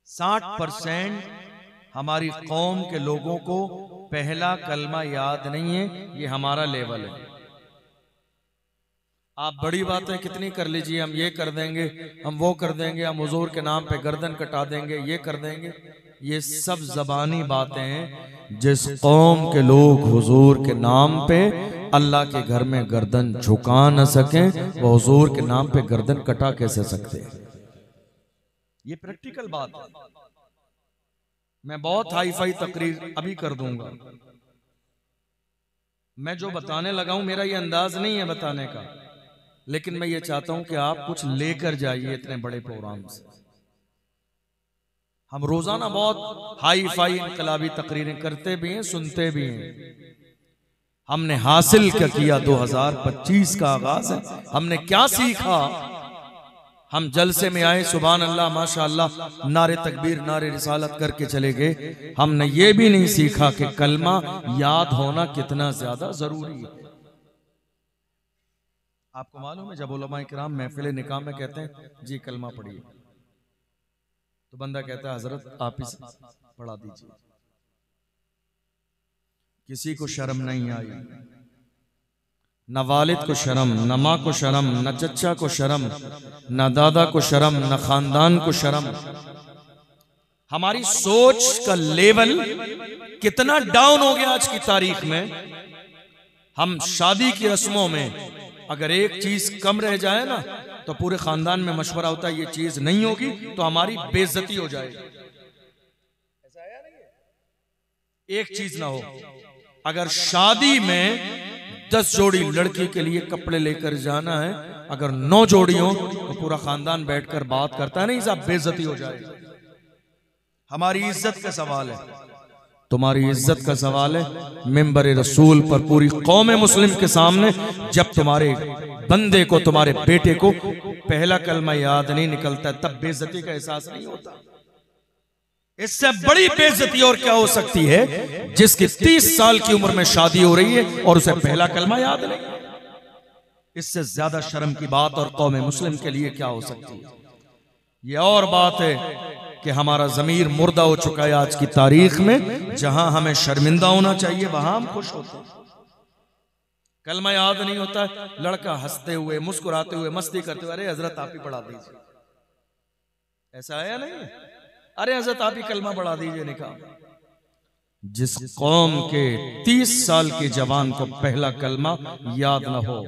60% हमारी कौम के लोगों को पहला कलमा याद नहीं है। ये हमारा लेवल है। आप बड़ी बातें कितनी कर लीजिए, हम ये कर देंगे, हम वो कर देंगे, हम हुजूर के नाम पे गर्दन कटा देंगे, ये कर देंगे। ये सब जबानी बातें हैं। जिस कौम के लोग हुजूर के नाम पे अल्लाह के घर में गर्दन झुका न सकें, वो हुजूर के नाम पे गर्दन कटा कैसे सकते हैं? ये प्रैक्टिकल बात है। मैं बहुत हाई फाई तकरीर अभी कर दूंगा। मैं जो बताने लगा हूं मेरा ये अंदाज नहीं है बताने का, लेकिन मैं ये चाहता हूं कि आप कुछ लेकर जाइए इतने बड़े प्रोग्राम से। हम रोजाना बहुत हाई फाई इनकलाबी तकरीरें करते भी हैं, सुनते भी हैं। हमने हासिल क्या किया? 2025 का आगाज है, हमने क्या सीखा? हम जलसे में आए, सुभान अल्लाह माशाअल्लाह, नारे तकबीर नारे रिसालत करके चले गए। हमने ये भी नहीं सीखा कि कलमा याद होना कितना ज्यादा जरूरी है। आपको मालूम है, जब उलमा इकराम महफिल निकाह में कहते हैं जी कलमा पढ़िए, तो बंदा कहता है हजरत आप ही पढ़ा दीजिए। किसी को शर्म नहीं आई, न वालिद को शर्म, न माँ को शर्म, न चचा को शर्म, न दादा को शर्म, न खानदान को शर्म। हमारी सोच का लेवल कितना डाउन हो गया आज की तारीख में। हम शादी की रस्मों में अगर एक चीज कम रह जाए ना, तो पूरे खानदान में मशवरा होता है ये चीज नहीं होगी तो हमारी बेइज्जती हो जाएगी। ऐसा है नहीं है? एक चीज ना हो, अगर शादी में 10 जोड़ी लड़की के लिए कपड़े लेकर जाना है, अगर 9 जोड़ी हो तो पूरा खानदान बैठकर बात करता है नहीं साहब बेइज्जती हो जाएगी। हमारी इज्जत का सवाल है, तुम्हारी इज्जत का सवाल है। मिंबर रसूल पर पूरी कौम मुस्लिम के सामने जब तुम्हारे बंदे को, तुम्हारे बेटे को पहला कलमा याद नहीं निकलता, तब बेइज्जती का एहसास नहीं होता। इससे बड़ी बेइज्जती और क्या हो सकती है? जिसकी 30 साल की उम्र में शादी हो रही है और उसे पहला कलमा याद नहीं। इससे ज्यादा शर्म की बात और कौम मुस्लिम के लिए क्या हो सकती है? यह और बात है कि हमारा जमीर मुर्दा हो चुका है आज की तारीख में। जहां हमें शर्मिंदा होना चाहिए वहां हम खुश होते हैं। कलमा याद नहीं होता, लड़का हंसते हुए मुस्कुराते हुए मस्ती करते हुए, अरे हजरत आप ही पढ़ा दीजिए। ऐसा है या नहीं? अरे हजरत आप ही कलमा पढ़ा दीजिए निकाह। जिस कौम के 30 साल के जवान को पहला कलमा याद न हो,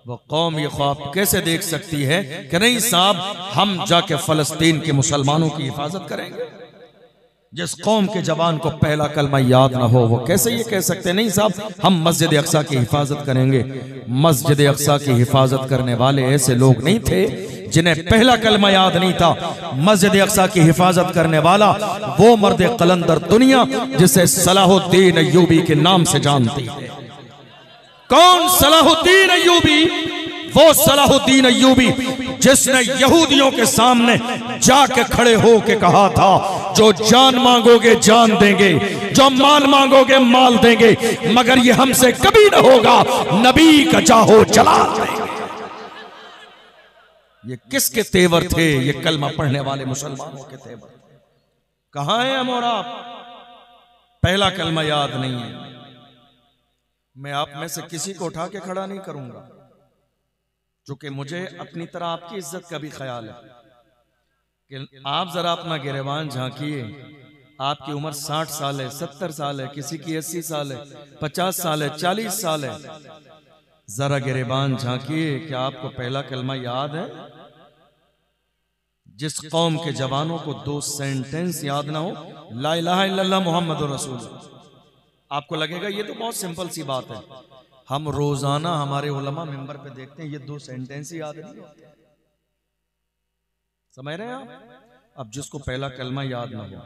वो कौम ये ख्वाब कैसे देख सकती है कि नहीं साहब हम जाके फलस्तीन के मुसलमानों की हिफाजत करेंगे? जिस कौम के जवान को पहला कलमा याद ना हो, वो कैसे ये कह सकते नहीं साहब हम मस्जिद अक्सा की हिफाजत करेंगे? मस्जिद अक्सा की हिफाजत करने वाले ऐसे लोग नहीं थे जिन्हें पहला कलमा याद नहीं था। मस्जिद अक्सा की हिफाजत करने वाला वो मर्द कलंदर दुनिया जिसे सलाहुद्दीन अय्यूबी के नाम से जानती है। कौन सलाहुद्दीन अय्यूबी? वो सलाहुद्दीन अय्यूबी जिसने यहूदियों के सामने जाके खड़े हो के कहा था जो जान मांगोगे जान देंगे, जो माल मांगोगे माल देंगे, मगर ये हमसे कभी न होगा, नबी का चाहो चला देंगे। ये किसके तेवर थे? ये कलमा पढ़ने वाले मुसलमानों के तेवर। कहां हैं हम और आप? पहला कलमा याद नहीं है। मैं आप में से किसी को उठा के खड़ा नहीं करूंगा, क्योंकि मुझे अपनी तरह आपकी इज्जत का भी ख्याल है कि आप जरा अपना गिरेबान झांकिए। आपकी उम्र 60 साल है, 70 साल है, किसी की 80 साल है, 50 साल है, 40 साल है। जरा गिरेबान झांकिए कि आपको पहला कलमा याद है? जिस कौम के जवानों को 2 सेंटेंस याद ना हो, ला इलाहा इल्लल्लाह मुहम्मदुर रसूलुल्लाह, आपको लगेगा ये तो बहुत सिंपल सी बात है। हम रोजाना हमारे उलमा मिंबर पे देखते हैं ये 2 सेंटेंस ही याद नहीं होते। समझ रहे हैं आप? अब जिसको पहला कलमा याद ना हो,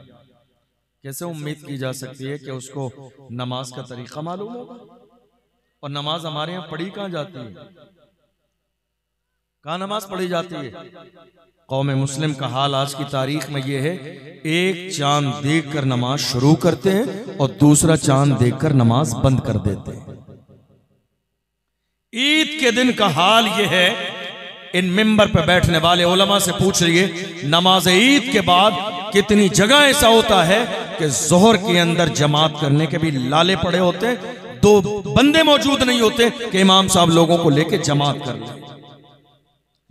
कैसे उम्मीद की जा सकती है कि उसको नमाज का तरीका मालूम होगा? और नमाज हमारे यहाँ पढ़ी कहाँ जाती है? कहाँ नमाज पढ़ी जाती है? कौम मुस्लिम का हाल आज की तारीख में यह है, एक चांद देखकर नमाज शुरू करते हैं और दूसरा चांद देखकर नमाज बंद कर देते हैं। ईद के दिन का हाल यह है, इन मिंबर पर बैठने वाले उलमा से पूछ रही है, नमाज ईद के बाद कितनी जगह ऐसा होता है कि जोहर के अंदर जमात करने के भी लाले पड़े होते, दो बंदे मौजूद नहीं होते कि इमाम साहब लोगों को लेके जमात कर ले।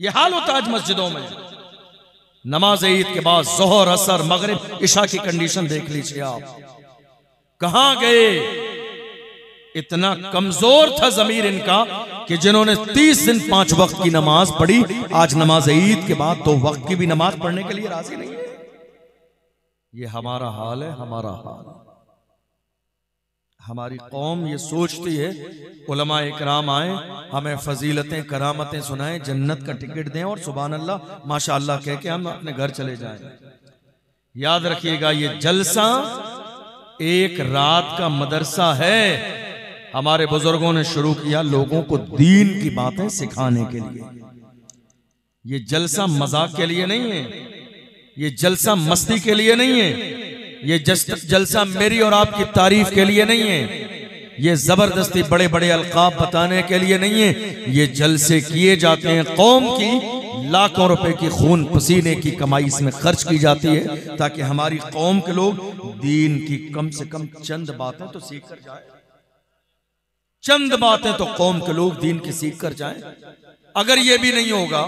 ये हाल होता है आज मस्जिदों में। नमाज ईद के बाद जोहर, असर, मगरिब, इशा की कंडीशन देख लीजिए आप। कहां गए? इतना कमजोर था जमीर इनका कि जिन्होंने 30 दिन 5 वक्त की नमाज पढ़ी, आज नमाज ईद के बाद 2 वक्त की भी नमाज पढ़ने के लिए राजी नहीं है। ये हमारा हाल है, हमारा हाल। हमारी कौम ये सोचती है उलमा इकराम आए, हमें फजीलतें करामतें सुनाएं, जन्नत का टिकट दें और सुभान अल्लाह माशाअल्लाह कह के हम अपने घर चले जाएं। याद रखिएगा, ये जलसा एक रात का मदरसा है। हमारे बुजुर्गों ने शुरू किया लोगों को दीन की बातें सिखाने के लिए। ये जलसा मजाक के लिए नहीं है, ये जलसा मस्ती के लिए नहीं है, ये जलसा मेरी और आपकी तारीफ के लिए नहीं है, ये जबरदस्ती बड़े बड़े अलकाब बताने के लिए नहीं है। ये जलसे किए जाते हैं, कौम की लाखों रुपए की खून पसीने की कमाई इसमें खर्च की जाती है ताकि हमारी कौम के लोग दीन की कम से कम चंद बातें तो सीख कर जाए। चंद बातें तो कौम के लोग दीन की सीख कर जाएं। अगर ये भी नहीं होगा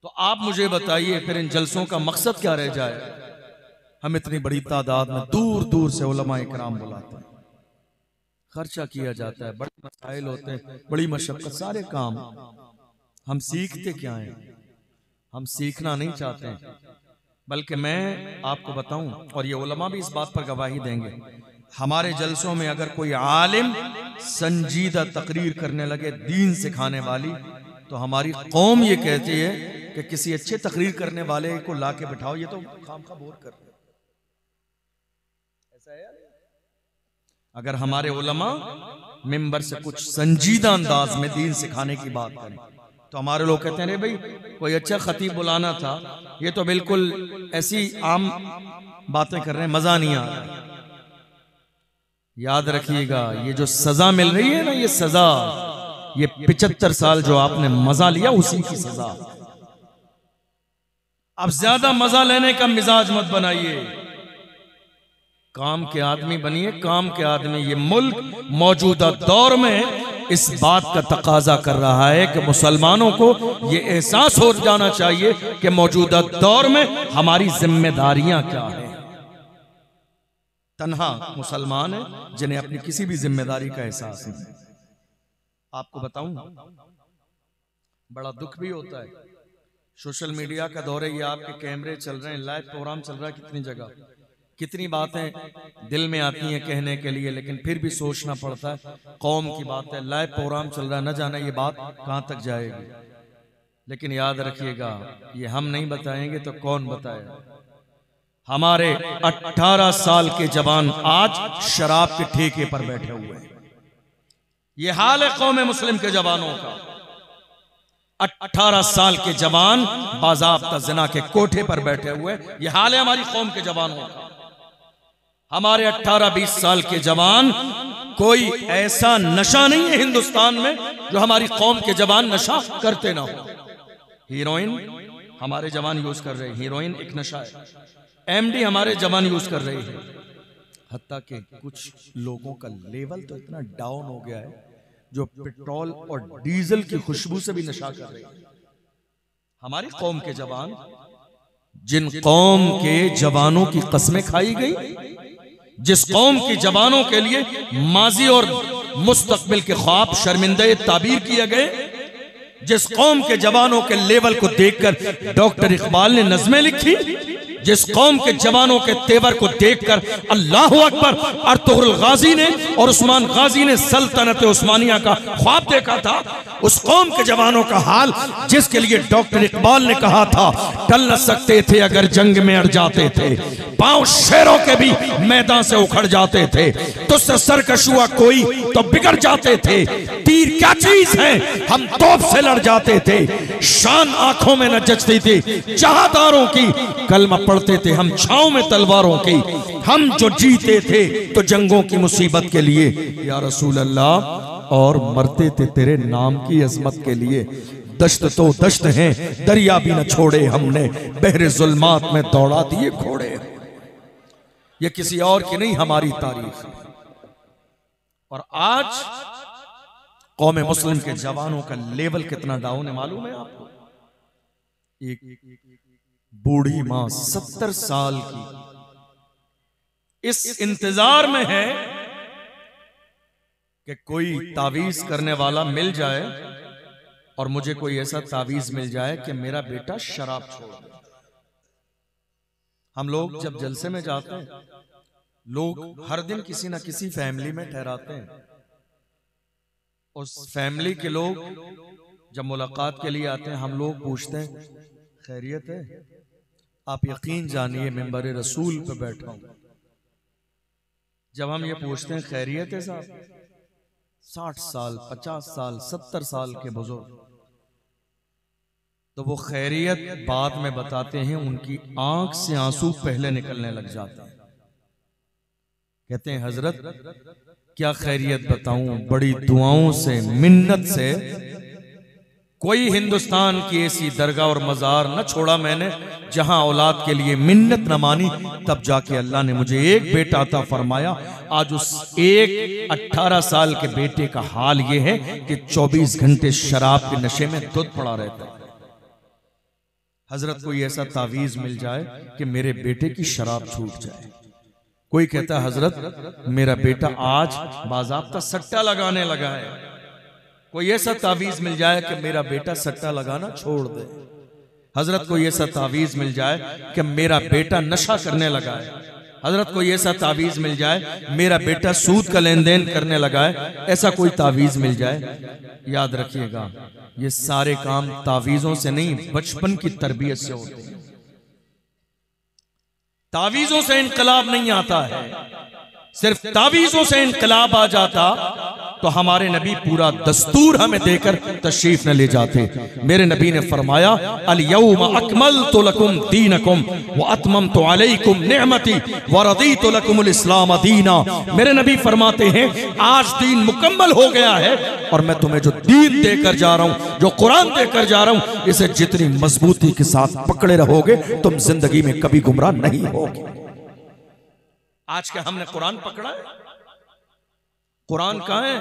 तो आप मुझे बताइए फिर इन जलसों का मकसद क्या रह जाए। हम इतनी बड़ी तादाद में दूर दूर से उलमा इकराम बुलाते हैं, खर्चा किया जाता है, बड़े मसाइल होते हैं, बड़ी मशक्कत, सारे काम। हम सीखते क्या हैं? हम सीखना नहीं चाहते, बल्कि मैं आपको बताऊं और ये उलमा भी इस बात पर गवाही देंगे, हमारे जलसों में अगर कोई आलिम संजीदा तकरीर करने लगे दीन सिखाने वाली, तो हमारी कौम ये कहती है कि किसी अच्छे तकरीर करने वाले को ला के बिठाओ, ये तो खामखा बोर कर रहे। ऐसा है? अगर हमारे उलमा मिंबर से कुछ संजीदा अंदाज में दीन सिखाने की बात करें तो हमारे लोग कहते हैं अरे भाई कोई अच्छा खतीब बुलाना था, ये तो बिल्कुल ऐसी आम बातें कर रहे हैं, मजा नहीं आ रहा। याद रखिएगा, ये जो सजा मिल रही है ना, ये सजा, ये 75 साल जो आपने मजा लिया उसी की सजा। अब ज्यादा मजा लेने का मिजाज मत बनाइए, काम के आदमी बनिए, काम के आदमी। ये मुल्क मौजूदा दौर में इस बात का तकाजा कर रहा है कि मुसलमानों को ये एहसास हो जाना चाहिए कि मौजूदा दौर में हमारी जिम्मेदारियां क्या है। तन्हा मुसलमान है जिन्हें अपनी किसी भी जिम्मेदारी का एहसास नहीं। आपको बताऊं, बड़ा दुख भी होता है, सोशल मीडिया का दौर है, ये आपके कैमरे चल रहे हैं, लाइव प्रोग्राम चल रहा है, कितनी जगह कितनी बातें दिल में आती हैं कहने के लिए, लेकिन फिर भी सोचना पड़ता है कौम की बात है, लाइव प्रोग्राम चल रहा है, न जाने ये बात कहां तक जाएगी। लेकिन याद रखिएगा, ये हम नहीं बताएंगे तो कौन बताएगा। हमारे 18 साल के जवान आज शराब के ठेके पर बैठे हुए हैं। ये हाल है कौम मुस्लिम के जवानों का। 18 साल के जवान बाज़ाब्ता ज़िना के कोठे पर बैठे हुए, ये हाल है हमारी कौम के जवानों का। हमारे 18-20 साल के जवान, कोई ऐसा नशा नहीं है हिंदुस्तान में जो हमारी कौम के जवान नशा करते ना हो। हीरोइन हमारे जवान यूज कर रहे हैं, हीरोइन एक नशा है। एमडी हमारे जवान यूज कर रहे हैं। हत्ता के कुछ लोगों का लेवल तो इतना डाउन हो गया है जो पेट्रोल और डीजल की खुशबू से भी नशा कर रहे हैं। हमारी कौम के जवान, जिन कौम के जवानों की कस्में खाई गई, जिस कौम के जवानों के लिए माजी और मुस्तकबिल के ख्वाब शर्मिंदे ताबीर किए गए, जिस कौम के जवानों के लेवल को देखकर डॉक्टर इकबाल ने नज़में लिखी, जिस कौम के जवानों के तेवर को देखकर अल्लाह अकबर अर्तुगरुल गाजी ने और उस्मान गाजी ने सल्तनत उस्मानिया का ख्वाब देखा था, उस कौम के जवानों का हाल जिसके लिए डॉक्टर इकबाल ने कहा था टल न सकते थे अगर जंग में अड़ जाते थे, पांव शेरों के भी मैदान से उखड़ जाते थे, तुझसे सरकश हुआ कोई तो बिगड़ जाते थे, तीर क्या चीज है हम तोप से लड़ जाते थे, शान आंखों में न जचती थी जहादारों की, कलमा पढ़ते थे हम छांव में तलवारों की, हम जो जीते थे तो जंगों की मुसीबत के लिए या रसूल अल्लाह, और मरते थे तेरे नाम की अजमत के लिए। दश्त तो दश्त हैं, दरिया भी न छोड़े हमने, बहरे जुल्मात में दौड़ा दिए घोड़े। ये किसी और की नहीं, हमारी तारीख। और आज कौम मुस्लिम के जवानों का लेवल कितना डाउन है मालूम है आपको? एक बूढ़ी मां 70 साल की इस इंतजार में है कि कोई तावीज करने वाला मिल जाए और मुझे कोई ऐसा तावीज मिल जाए कि मेरा बेटा शराब छोड़ दे। हम लोग जब जलसे में जाते हैं, लोग हर दिन किसी ना किसी फैमिली में ठहराते हैं। उस फैमिली के लोग जब मुलाकात के लिए आते हैं, हम लोग पूछते हैं खैरियत है? आप यकीन जानिए मिंबर रसूल पे बैठा हूं, जब हम ये पूछते हैं खैरियत है साहब, 60 साल 50 साल 70 साल के बुजुर्ग, तो वो खैरियत बाद में बताते हैं, उनकी आंख से आंसू पहले निकलने लग जाते हैं। कहते हैं हजरत क्या खैरियत बताऊं, बड़ी दुआओं से मिन्नत से कोई हिंदुस्तान की ऐसी दरगाह और मजार न छोड़ा मैंने जहां औलाद के लिए मिन्नत न मानी, तब जाके अल्लाह ने मुझे एक बेटा अता फरमाया। आज उस एक 18 साल के बेटे का हाल यह है कि 24 घंटे शराब के नशे में धुत पड़ा रहता है। हजरत कोई ऐसा तावीज मिल जाए कि मेरे बेटे की शराब छूट जाए। कोई कहता है हजरत मेरा बेटा आज बाज़ाब्ता सट्टा लगाने लगा है। कोई ऐसा तावीज मिल जाए कि मेरा बेटा सट्टा लगाना छोड़ दे। हजरत कोई ऐसा तावीज मिल जाए कि मेरा बेटा नशा करने लगा है। हजरत कोई ऐसा तावीज मिल जाए मेरा बेटा सूद का लेन देन करने लगा है। ऐसा कोई तावीज मिल जाए, याद रखिएगा ये सारे काम तावीजों से नहीं, बचपन की तरबियत से होते हैं। तावीजों से इनकलाब नहीं आता है, सिर्फ तावीजों से इनकलाब आ जाता तो हमारे नबी पूरा दस्तूर हमें देकर तशरीफ न ले जाते। मेरे नबी ने फरमाया अल यौम अकमलतु लकुम दीनकुम व अतममतु अलैकुम निअमती व रदीतु लकुमुल इस्लाम दीना। मेरे नबी फरमाते हैं आज दीन मुकम्मल हो गया है और मैं तुम्हें जो दीन देकर जा रहा हूं, जो कुरान देकर जा रहा हूं, इसे जितनी मजबूती के साथ पकड़े रहोगे तुम जिंदगी में कभी गुमराह नहीं होगे। आज क्या हमने कुरान पकड़ा है? कुरान कहाँ है?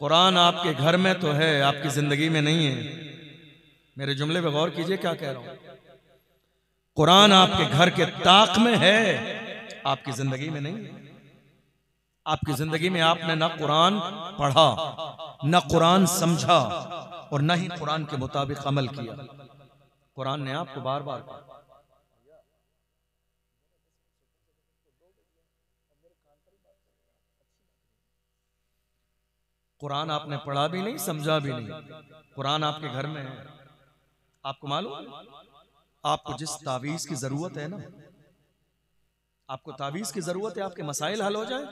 कुरान आपके घर में तो है, आपकी जिंदगी में नहीं है। मेरे जुमले पे गौर कीजिए क्या कह रहा हूं। कुरान आपके घर के ताक में है, आपकी जिंदगी में नहीं है। आपकी जिंदगी में आपने ना कुरान पढ़ा, ना कुरान समझा और ना ही कुरान के मुताबिक अमल किया। कुरान ने आपको बार बार कहा, कुरान आपने पढ़ा भी नहीं, समझा भी नहीं। कुरान आपके घर में है। आपको मालूम, आपको जिस तावीज की जरूरत है ना, आपको तावीज की जरूरत है आपके मसाइल हल हो जाए,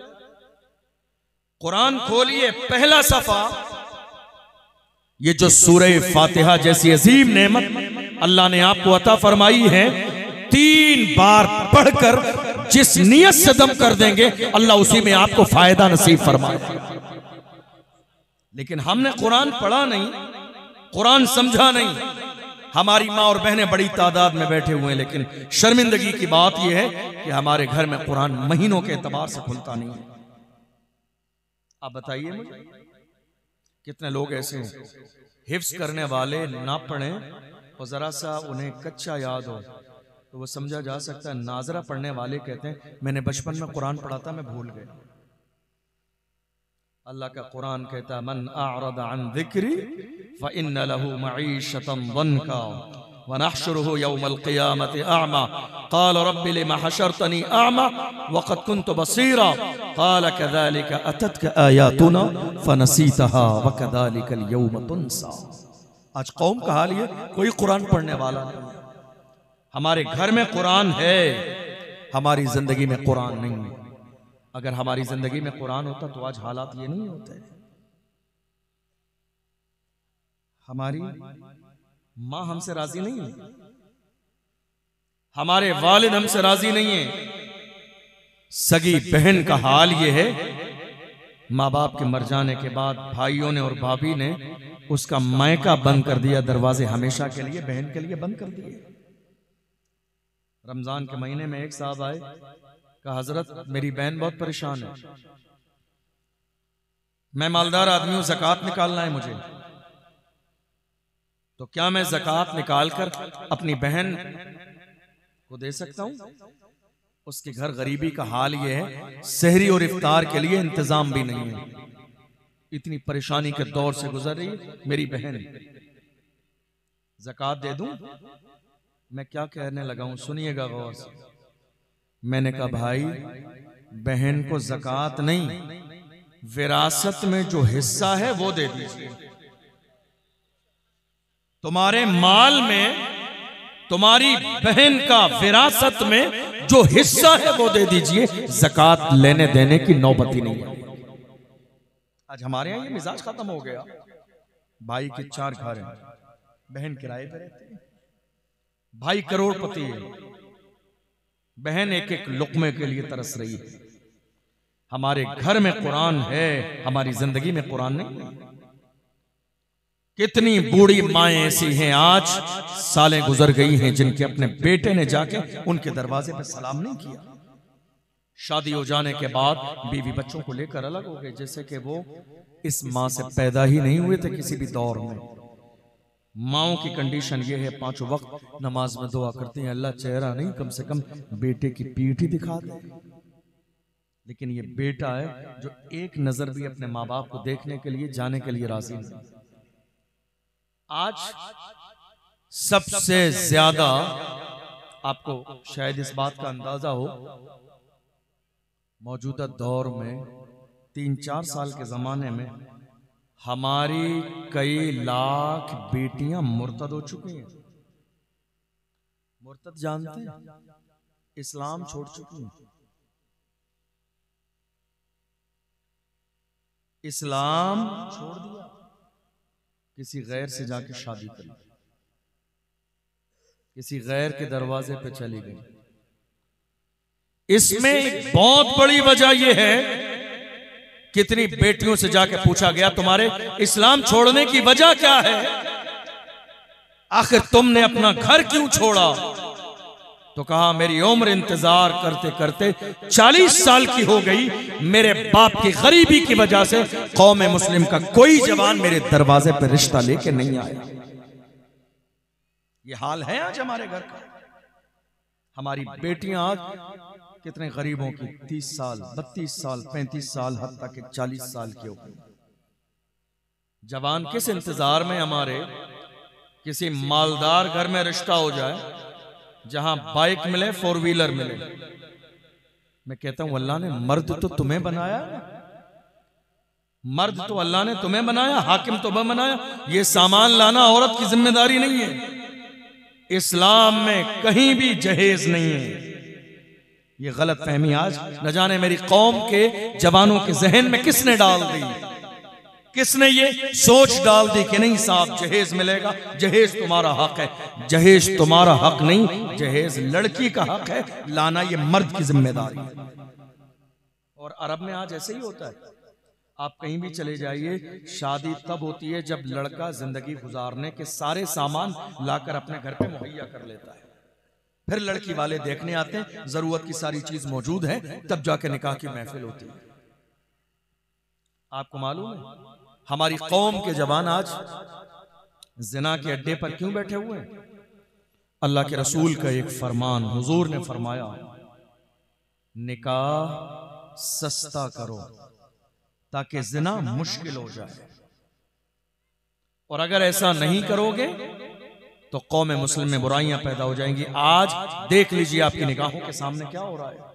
कुरान खोलिए पहला सफा, ये जो सूरह फातिहा जैसी अजीम नेमत अल्लाह ने आपको अता फरमाई है, 3 बार पढ़कर जिस नियत से दम कर देंगे अल्लाह उसी में आपको फायदा नसीब फरमाए। लेकिन हमने कुरान पढ़ा नहीं, कुरान समझा नहीं। हमारी माँ और बहनें बड़ी तादाद में बैठे हुए हैं, लेकिन शर्मिंदगी की बात यह है कि हमारे घर में कुरान महीनों के एतबार से खुलता नहीं है। आप बताइए मुझे कितने लोग ऐसे हैं हिफ्ज करने वाले ना पढ़ें और जरा सा उन्हें कच्चा याद हो तो वो समझा जा सकता है। नाजरा पढ़ने वाले कहते हैं मैंने बचपन में कुरान पढ़ा था, मैं भूल गया। अल्लाह का कुरान कहता है मन अअरद अन ज़िक्री फ़इन्न लहू मईशतन दन्का व नहशुरुहु यौमल क़ियामति अअमा क़ाल रब्बि लिमा हशरतनी अअमा व क़द कुन्तु बसीरा क़ाल कज़ालिक अततक आयातुना फ़नसीतहा व कज़ालिकल यौम तुनसा। आज कौम का हाल ये, कोई कुरान पढ़ने वाला नहीं। हमारे घर में कुरान है, हमारी जिंदगी में कुरान नहीं है। अगर हमारी जिंदगी में कुरान होता तो आज हालात ये नहीं होते। हमारी मां हमसे राजी नहीं है, हमारे वालिद हमसे राजी नहीं है। सगी बहन का हाल ये है, माँ बाप के मर जाने के बाद भाइयों ने और भाभी ने उसका मायका बंद कर दिया, दरवाजे हमेशा के लिए बहन के लिए बंद कर दिए। रमजान के महीने में एक साहब आए, कहा हजरत मेरी बहन बहुत परेशान है, मैं मालदार आदमी हूं, ज़कात निकालना है मुझे, तो क्या मैं ज़कात निकाल कर अपनी बहन को दे सकता हूं? उसके घर गरीबी का हाल यह है, सहरी और इफ्तार के लिए इंतजाम भी नहीं है, इतनी परेशानी के दौर से गुजर रही है मेरी बहन, ज़कात दे दूं? मैं क्या कहने लगा हूं, सुनिएगा गौर से। मैंने कहा भाई, बहन को ज़कात नहीं, विरासत में जो हिस्सा है वो दे दीजिए। तुम्हारे माल में तुम्हारी बहन का विरासत में जो हिस्सा है वो दे दीजिए, ज़कात लेने देने की नौबत ही नहीं है। आज हमारे यहां ये मिजाज खत्म हो गया। भाई के 4 घर हैं, बहन किराए पे रहती है, भाई करोड़पति है, बहन एक एक लुकमे के लिए तरस रही है। हमारे घर में कुरान है, हमारी जिंदगी में कुरान नहीं है। कितनी बूढ़ी माएं ऐसी हैं, आज सालें गुजर गई हैं, जिनके अपने बेटे ने जाके उनके दरवाजे पे सलाम नहीं किया। शादी हो जाने के बाद बीवी बच्चों को लेकर अलग हो गए, जैसे कि वो इस माँ से पैदा ही नहीं हुए थे किसी भी दौर में। माओं की कंडीशन ये है, 5 वक्त नमाज में दुआ करती हैं, अल्लाह चेहरा नहीं, कम से कम बेटे की पीठ ही दिखा दे। लेकिन ये बेटा है जो एक नजर भी अपने माँ बाप को देखने के लिए, जाने के लिए राजी नहीं। आज सबसे ज्यादा आपको शायद इस बात का अंदाजा हो, मौजूदा दौर में 3-4 साल के जमाने में हमारी कई लाख बेटियां मुर्तद हो चुकी हैं। मुर्तद जानते हैं? इस्लाम छोड़ चुकी हैं, इस्लाम छोड़ दिया, किसी गैर से जाके शादी कर ली, किसी गैर के दरवाजे पे चली गई। इसमें एक बहुत बड़ी वजह यह है, कितनी बेटियों से जाके पूछा गया तुम्हारे इस्लाम छोड़ने की वजह क्या है, आखिर तुमने अपना घर क्यों छोड़ा? तो कहा मेरी उम्र इंतजार करते करते 40 साल की हो गई, मेरे बाप की गरीबी की वजह से कौम मुस्लिम का कोई जवान मेरे दरवाजे पर रिश्ता लेके नहीं आया। ये हाल है आज हमारे घर का। हमारी बेटियां आज कितने गरीबों की 30 साल, 32 साल, 35 साल, हत्ता के 40 साल की हो गई। जवान किस इंतजार में हमारे किसी मालदार घर में रिश्ता हो जाए, जहां बाइक मिले, 4 व्हीलर मिले। मैं कहता हूं अल्लाह ने मर्द तो तुम्हें बनाया, मर्द तो अल्लाह ने तुम्हें बनाया, हाकिम तो बनाया, ये सामान लाना औरत की जिम्मेदारी नहीं है। इस्लाम में कहीं भी जहेज नहीं है। ये गलत फहमी आज न जाने मेरी कौम के जवानों के जहन में किसने डाल दी, किसने ये सोच डाल दी कि नहीं साहब जहेज मिलेगा, जहेज तुम्हारा हक है। जहेज तुम्हारा हक नहीं, जहेज लड़की का हक है, लाना ये मर्द की जिम्मेदारी है। और अरब में आज ऐसे ही होता है। आप कहीं भी चले जाइए, शादी तब होती है जब लड़का जिंदगी गुजारने के सारे सामान लाकर अपने घर पे मुहैया कर लेता है, फिर लड़की वाले देखने आते हैं, जरूरत की सारी चीज मौजूद है, तब जाके निकाह की महफिल होती है। आपको मालूम है हमारी कौम के जवान आज जिना के अड्डे पर क्यों बैठे हुए हैं? अल्लाह के रसूल का एक फरमान, हुजूर ने फरमाया निकाह सस्ता करो ताकि जिना मुश्किल हो जाए, और अगर ऐसा नहीं करोगे तो कौम मुस्लिम में बुराइयां पैदा हो जाएंगी। आज देख लीजिए आपकी निगाहों के सामने क्या हो रहा है।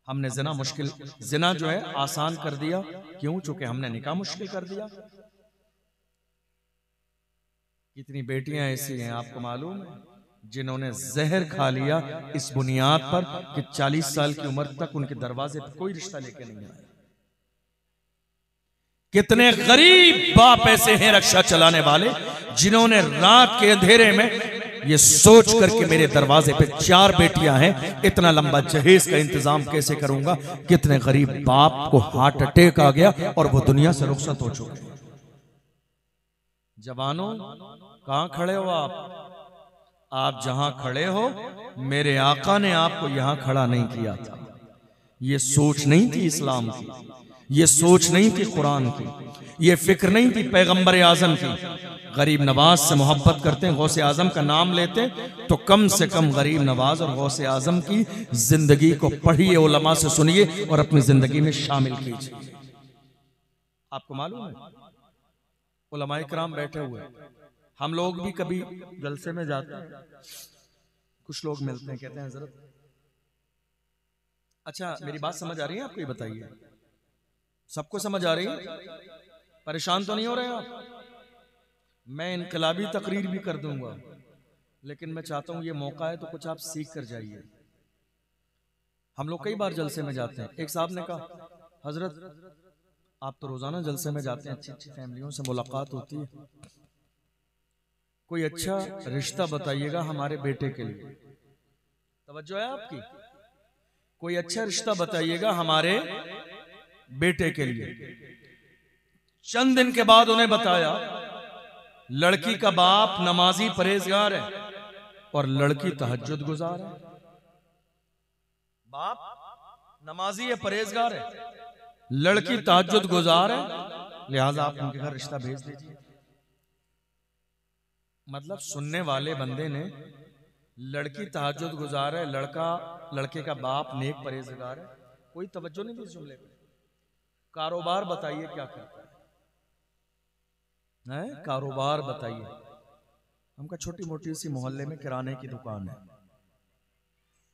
हमने जिना मुश्किल, जिना जो है आसान कर दिया, क्यों? चूंकि हमने निकाह मुश्किल कर दिया। कितनी बेटियां ऐसी हैं आपको मालूम है जिन्होंने जहर खा लिया इस बुनियाद पर कि 40 साल की उम्र तक उनके दरवाजे पर कोई रिश्ता लेके नहीं आया। कितने गरीब बाप ऐसे हैं रक्षा चलाने वाले जिन्होंने रात के अंधेरे में ये सोच करके मेरे दरवाजे पे 4 बेटियां हैं, इतना लंबा जहेज का इंतजाम कैसे करूंगा। कितने गरीब बाप को हार्ट अटैक आ गया और वो दुनिया से रुखसत हो चुके। जवानों, कहां खड़े हो आप जहां खड़े हो, मेरे आका ने आपको यहां खड़ा नहीं किया था। ये सोच नहीं थी इस्लाम की, ये सोच नहीं थी कुरान की, ये फिक्र नहीं थी पैगंबर आजम की। गरीब नवाज से मोहब्बत करते हैं, गौसे आजम का नाम लेते, तो कम से कम गरीब नवाज और गौसे आजम की जिंदगी को पढ़िए, उलमा से सुनिए और अपनी जिंदगी में शामिल कीजिए। आपको मालूम है उलमा इकराम बैठे हुए, हम लोग भी कभी जलसे में जाते हैं, कुछ लोग मिलते हैं, कहते हैं हजरत, अच्छा मेरी बात समझ आ रही है आपको, ये बताइए, सबको समझ आ रही है? परेशान तो नहीं हो रहे आप? मैं इनकलाबी तकरीर भी कर दूंगा, लेकिन मैं चाहता हूं ये मौका है तो कुछ आप सीख कर जाइए। हम लोग कई बार जलसे में जाते हैं, एक साहब ने कहा हजरत आप तो रोजाना जलसे में जाते हैं, अच्छी अच्छी फैमिलियों से मुलाकात होती है, कोई अच्छा रिश्ता बताइएगा हमारे बेटे के लिए। तवज्जो है आपकी? कोई अच्छा रिश्ता बताइएगा हमारे बेटे के लिए। चंद दिन के बाद उन्हें बताया लड़की का बाप नमाजी परहेजगार है और लड़की तहज्जुद गुजार है। बाप नमाजी है, परहेजगार है, लड़की तहज्जुद गुजार है, लिहाजा आप उनके घर रिश्ता भेज दीजिए। मतलब सुनने वाले बंदे ने लड़की तहज्जुद गुजार है, लड़के का बाप नेक परहेजगार है, कोई तवज्जो नहीं दी इस जुमले पे। कारोबार बताइए क्या करता है? कारोबार बताइए। हमका छोटी मोटी सी मोहल्ले में किराने की दुकान है,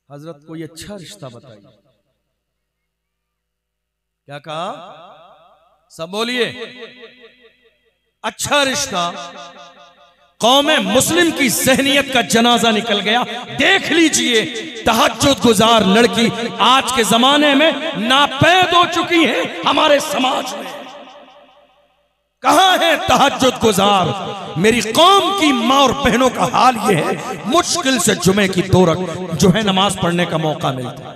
हजरत कोई अच्छा रिश्ता बताइए। क्या कहा? सब बोलिए। अच्छा रिश्ता। कौमे मुस्लिम की ज़हनियत का जनाजा निकल गया। देख लीजिए तहज्जुद गुजार लड़की आज के जमाने में नापैद हो चुकी है हमारे समाज में। कहां है तहज्जुद गुजार? मेरी कौम की माँ और बहनों का हाल यह है, मुश्किल से जुमे की 2 रकात जो है नमाज पढ़ने का मौका मिलता है।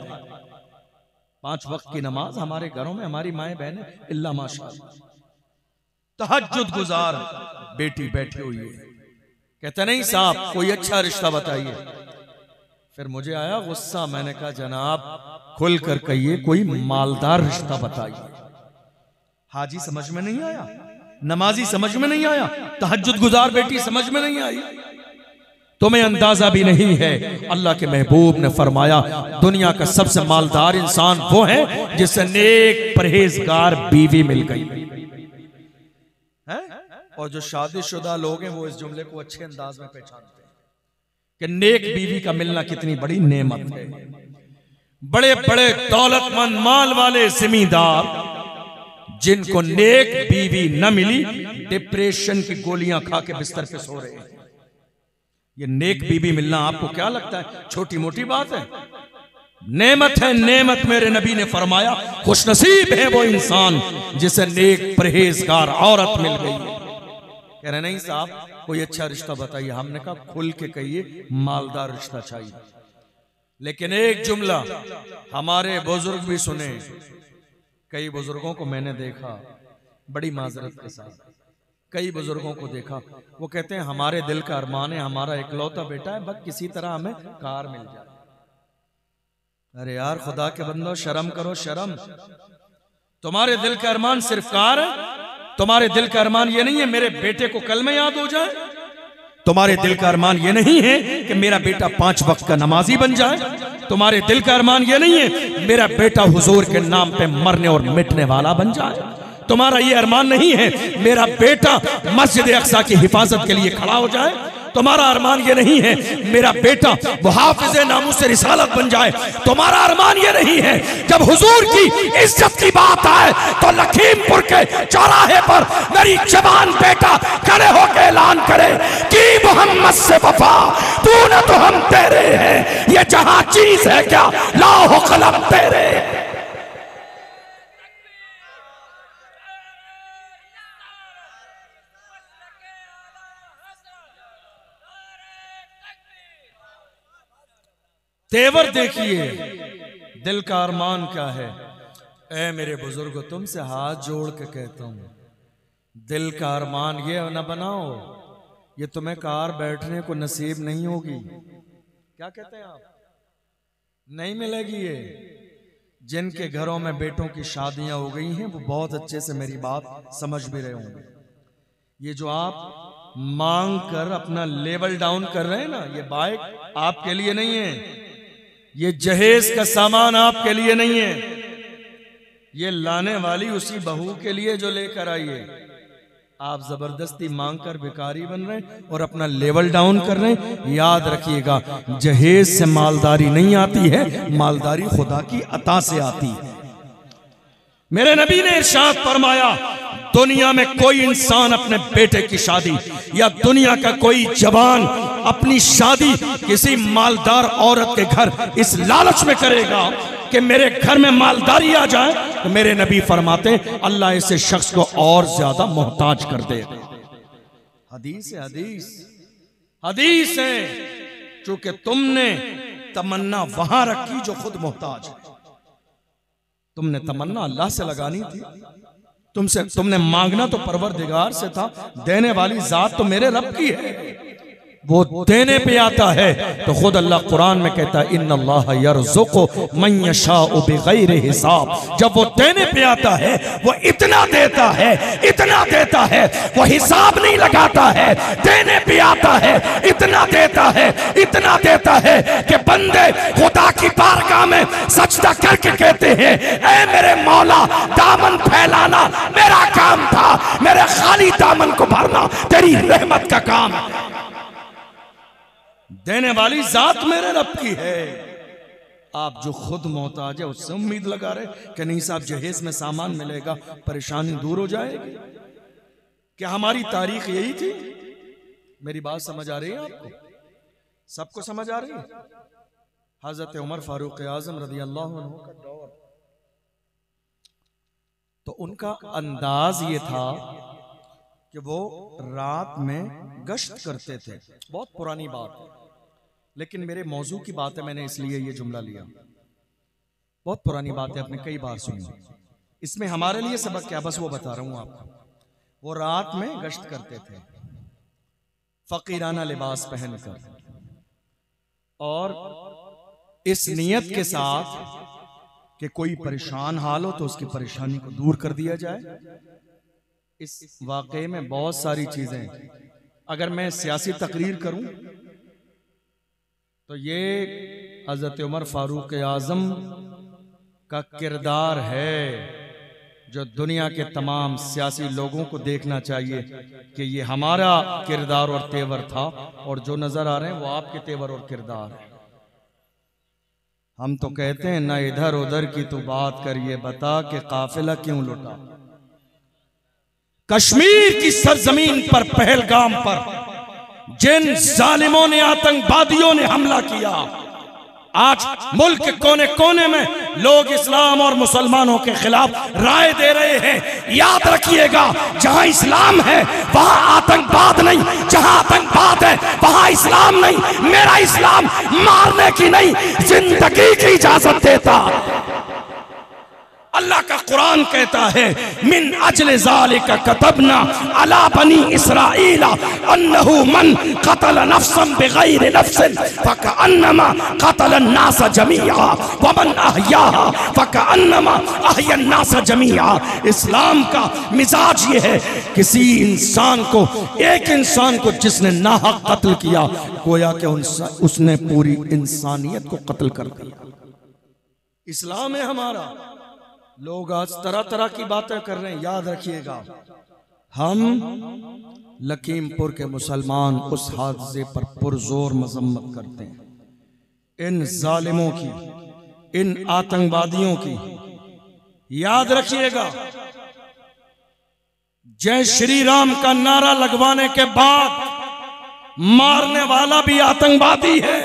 5 वक्त की नमाज हमारे घरों में हमारी माएं बहनें इल्ला माशाअल्लाह तहज्जुद गुजार बेटी बैठी हुई है। कहते नहीं साहब कोई अच्छा रिश्ता बताइए। फिर मुझे आया गुस्सा, मैंने कहा जनाब खुल कर कहिए कोई मालदार रिश्ता बताइए। हाजी समझ में नहीं आया, नमाजी समझ में नहीं आया, तहज्जुद गुजार बेटी समझ में नहीं आई, तुम्हें अंदाजा भी नहीं है। अल्लाह के महबूब ने फरमाया दुनिया का सबसे मालदार इंसान वो है जिसे नेक परहेजगार बीवी मिल गई है। और जो शादीशुदा लोग हैं वो इस जुमले को अच्छे अंदाज में पहचानते हैं कि नेक बीवी का मिलना कितनी बड़ी नेमत है। बड़े बड़े दौलतमंद माल वाले जिम्मेदार जिनको नेक बीवी न मिली, डिप्रेशन की गोलियां खा के बिस्तर पे सो रहे हैं। ये नेक बीवी मिलना आपको क्या लगता है छोटी मोटी बात है? नेमत है, नेमत। मेरे नबी ने फरमाया खुशनसीब है वो इंसान जिसे नेक परहेजगार औरत मिल गई। कह रहे नहीं साहब कोई अच्छा रिश्ता बताइए। हमने कहा खुल के कहिए मालदार रिश्ता चाहिए। लेकिन एक जुमला हमारे बुजुर्ग भी सुने। कई बुजुर्गों को मैंने देखा, बड़ी माजरत के साथ कई बुजुर्गों को देखा, वो कहते हैं हमारे दिल का अरमान है, हमारा इकलौता बेटा है, बस किसी तरह हमें कार मिल जाए। अरे यार खुदा के बंदो शर्म करो, शर्म। तुम्हारे दिल का अरमान सिर्फ कार है? तुम्हारे दिल का अरमान ये नहीं है मेरे बेटे को कलमे याद हो जाए? तुम्हारे दिल का अरमान ये नहीं है कि मेरा बेटा 5 वक्त का नमाजी बन जाए? तुम्हारे दिल का अरमान ये नहीं है मेरा बेटा हुजूर के नाम पे मरने और मिटने वाला बन जाए? तुम्हारा ये अरमान नहीं है मेरा बेटा मस्जिद अक्सा की हिफाजत के लिए खड़ा हो जाए? तुम्हारा अरमान ये नहीं है मेरा बेटा वो हाफिज़े नामूस से रिसालत बन जाए? तुम्हारा अरमान ये नहीं है जब हुजूर की इज्जत की बात आए तो लखीमपुर के चौराहे पर मेरी जवान बेटा खड़े होकर ऐलान करे कि मोहम्मद से वफा तूने तो हम तेरे हैं, ये जहां चीज है क्या लाहो कलम तेरे। तेवर देखिए दिल का अरमान क्या है। ऐ मेरे बुजुर्ग तुमसे हाथ जोड़ के कहता हूं दिल का अरमान ये न बनाओ, ये तुम्हें कार बैठने को नसीब नहीं होगी। क्या कहते हैं आप? नहीं मिलेगी ये। जिनके घरों में बेटों की शादियां हो गई हैं वो बहुत अच्छे से मेरी बात समझ भी रहे होंगे। ये जो आप मांग कर अपना लेवल डाउन कर रहे हैं ना, ये बाइक आपके लिए नहीं है, ये जहेज का सामान आपके लिए नहीं है, ये लाने वाली उसी बहू के लिए जो लेकर आई है। आप जबरदस्ती मांग कर भिखारी बन रहे हैं और अपना लेवल डाउन कर रहे हैं। याद रखिएगा, जहेज से मालदारी नहीं आती है, मालदारी खुदा की अता से आती है। मेरे नबी ने इरशाद फरमाया, दुनिया में कोई इंसान अपने बेटे की शादी या दुनिया का कोई जवान अपनी शादी किसी मालदार औरत के घर इस लालच में करेगा कि मेरे घर में मालदारी आ जाए, तो मेरे नबी फरमाते अल्लाह ऐसे शख्स को और ज्यादा मोहताज कर दे। हदीस है, हदीस है। चूंकि तुमने तमन्ना वहां रखी जो खुद मोहताज है। तुमने तमन्ना अल्लाह से लगानी थी, तुमने मांगना तो परवरदिगार से था। देने वाली जात तो मेरे रब की है, वो देने पे आता है। तो खुद अल्लाह कुरान में कहता है, इन्नल्लाह यर्ज़ुक़ु मन यशाउ बिग़ैरि हिसाब। जब वो देने पे आता है वो इतना देता है, इतना देता है, वो हिसाब नहीं लगाता है। देने पे आता है, इतना देता है, इतना देता है कि बंदे खुदा की बारगाह में सजदा करके कहते हैं, ऐ मेरे मौला, दामन फैलाना मेरा काम था, मेरे खाली दामन को भरना तेरी रहमत का काम है। देने वाली जात मेरे रब की है। आप जो खुद मोहताज है उससे उम्मीद लगा रहे कि नहीं साहब जहेज में सामान मिलेगा, परेशानी दूर हो जाएगी। क्या हमारी तारीख यही थी? मेरी बात समझ आ रही है आपको? सबको समझ आ रही है? हजरत उमर फारूक आजम रज़ी अल्लाह अन्हु का दौर, तो उनका अंदाज ये था कि वो रात में गश्त करते थे। बहुत पुरानी बात है, लेकिन मेरे मौजू की बात है, मैंने इसलिए ये जुमला लिया। बहुत पुरानी बात है, आपने कई बार सुनी। इसमें हमारे लिए सबक क्या, बस वो बता रहा हूं आपको। वो रात में गश्त करते थे फकीराना लिबास पहनकर, और इस नियत के साथ कि कोई परेशान हाल हो तो उसकी परेशानी को दूर कर दिया जाए। इस वाकये में बहुत सारी चीजें, अगर मैं सियासी तकरीर करूं तो ये हजरत उमर फारूक आजम का किरदार है जो दुनिया के तमाम सियासी लोगों को देखना चाहिए कि ये हमारा किरदार और तेवर था, और जो नजर आ रहे हैं वो आपके तेवर और किरदार है। हम तो कहते हैं ना इधर उधर की तो बात कर, ये बता कि काफिला क्यों लुटा। कश्मीर की सरजमीन पर पहलगाम पर जिन जालिमों ने, आतंकवादियों ने हमला किया, आज मुल्क के कोने कोने में लोग इस्लाम और मुसलमानों के खिलाफ राय दे रहे हैं। याद रखिएगा, जहां इस्लाम है वहां आतंकवाद नहीं, जहां आतंकवाद है वहां इस्लाम नहीं। मेरा इस्लाम मारने की नहीं, जिंदगी की इजाजत देता। अल्लाह का कुरान कहता है, मिन अजल ज़ालिका कतबना अला बनी इसराइल अन्नहु मन क़तल नफ्सन बिग़ैरि नफ्सिन फ़कअन्नमा क़तल अन्नास जमीआ व मन अहयाहा फ़कअन्नमा अहया अन्नास जमीआ। इस्लाम का मिजाज ये है, किसी इंसान को, एक इंसान को जिसने नाहक कत्ल किया, गोया कि उसने पूरी इंसानियत को कत्ल कर दिया। इस्लाम है हमारा। लोग आज तरह तरह की बातें कर रहे हैं। याद रखिएगा, हम लखीमपुर के मुसलमान उस हादसे पर पुरजोर मजम्मत करते हैं, इन जालिमों की, इन आतंकवादियों की। याद रखिएगा, जय श्री राम का नारा लगवाने के बाद मारने वाला भी आतंकवादी है,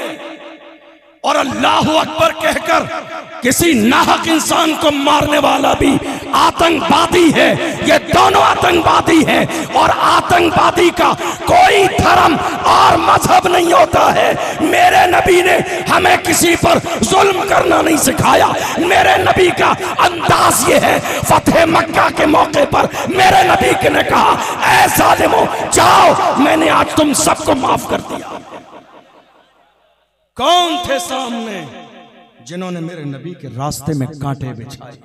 और अल्लाहु अकबर कहकर किसी नाहक इंसान को मारने वाला भी आतंकवादी है। ये दोनों आतंकवादी हैं, और आतंकवादी का कोई धर्म और मजहब नहीं होता है। मेरे नबी ने हमें किसी पर जुल्म करना नहीं सिखाया। मेरे नबी का अंदाज ये है, फतेह मक्का के मौके पर मेरे नबी ने कहा, ऐ जालिमों जाओ, मैंने आज तुम सबको माफ कर दिया। कौन थे सामने जिन्होंने मेरे नबी के रास्ते में कांटे बिछाए?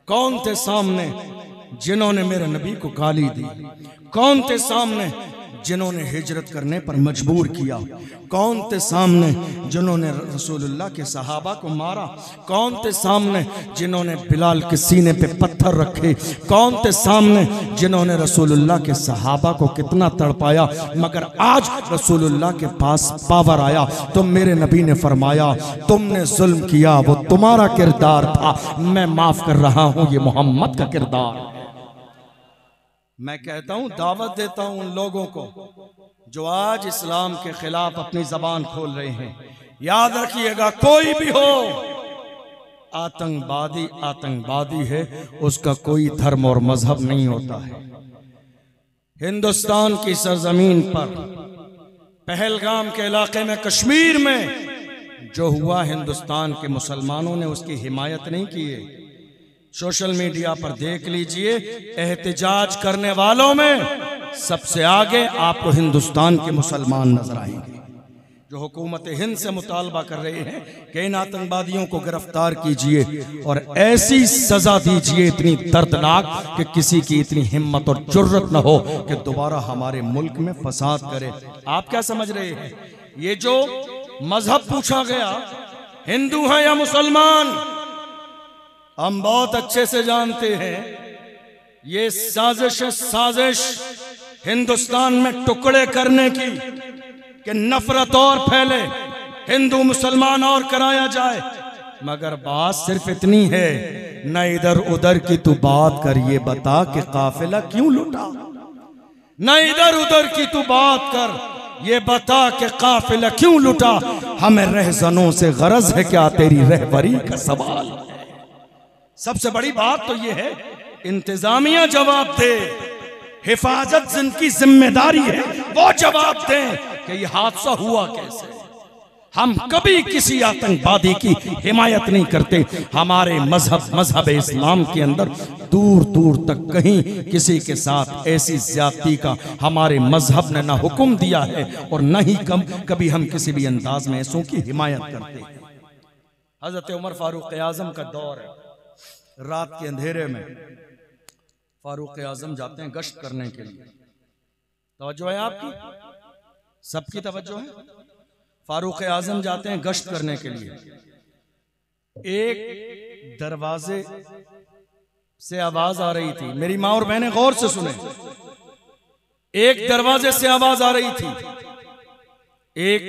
कौन थे सामने जिन्होंने मेरे नबी को गाली दी? कौन थे सामने जिन्होंने हिजरत करने पर मजबूर किया? कौन थे सामने जिन्होंने रसूलुल्लाह के सहाबा को मारा? कौन थे सामने जिन्होंने बिलाल के सीने पे पत्थर रखे? कौन थे सामने जिन्होंने रसूलुल्लाह के सहाबा को कितना तड़पाया? मगर आज रसूलुल्लाह के पास पावर आया तो मेरे नबी ने फरमाया, तुमने जुल्म किया, वो तुम्हारा किरदार था, मैं माफ कर रहा हूं, ये मोहम्मद का किरदार। मैं कहता हूं, दावत देता हूं उन लोगों को जो आज इस्लाम के खिलाफ अपनी जबान खोल रहे हैं, याद रखिएगा, कोई भी हो, आतंकवादी आतंकवादी है, उसका कोई धर्म और मजहब नहीं होता है। हिंदुस्तान की सरजमीन पर पहलगाम के इलाके में, कश्मीर में जो हुआ, हिंदुस्तान के मुसलमानों ने उसकी हिमायत नहीं की है। सोशल मीडिया पर देख लीजिए, एहतिजाज करने वालों में सबसे आगे आपको हिंदुस्तान के मुसलमान नजर आएंगे, जो हुकूमत हिंद से मुतालबा कर रहे हैं कि इन आतंकवादियों को गिरफ्तार कीजिए और ऐसी सजा दीजिए इतनी दर्दनाक कि किसी की इतनी हिम्मत और जुर्रत न हो कि दोबारा हमारे मुल्क में फसाद करे। आप क्या समझ रहे हैं? ये जो मजहब पूछा गया, हिंदू है या मुसलमान, हम बहुत अच्छे से जानते हैं ये साजिश हिंदुस्तान में टुकड़े करने की, कि नफरत और फैले, हिंदू मुसलमान और कराया जाए। मगर बात सिर्फ इतनी है, न इधर उधर की तू बात कर, ये बता कि काफिला क्यों लुटा। न इधर उधर की तू बात कर, ये बता कि काफिला क्यों लुटा। हमें रहजनों से गरज है क्या, तेरी रहबरी का सवाल। सबसे बड़ी बात तो यह है, इंतजामिया जवाब दे, हिफाजत जिनकी जिम्मेदारी है वो जवाब दें कि यह हादसा हुआ कैसे। हम कभी किसी आतंकवादी की हिमायत नहीं करते। हमारे मजहब इस्लाम के अंदर दूर दूर तक कहीं किसी के साथ ऐसी ज्यादती का हमारे मजहब ने ना हुक्म दिया है और न ही कभी हम किसी भी अंदाज में ऐसों की हिमायत करते हैं। हजरत उमर फारूक आजम का दौर है, रात के अंधेरे में फारूक आजम जाते हैं गश्त करने के लिए। तवज्जो है आपकी? सबकी तवज्जो है? फारूक आजम जाते हैं गश्त करने के लिए। एक दरवाजे से आवाज आ रही थी, मेरी माँ और बहनें गौर से सुने, एक दरवाजे से आवाज आ रही थी। एक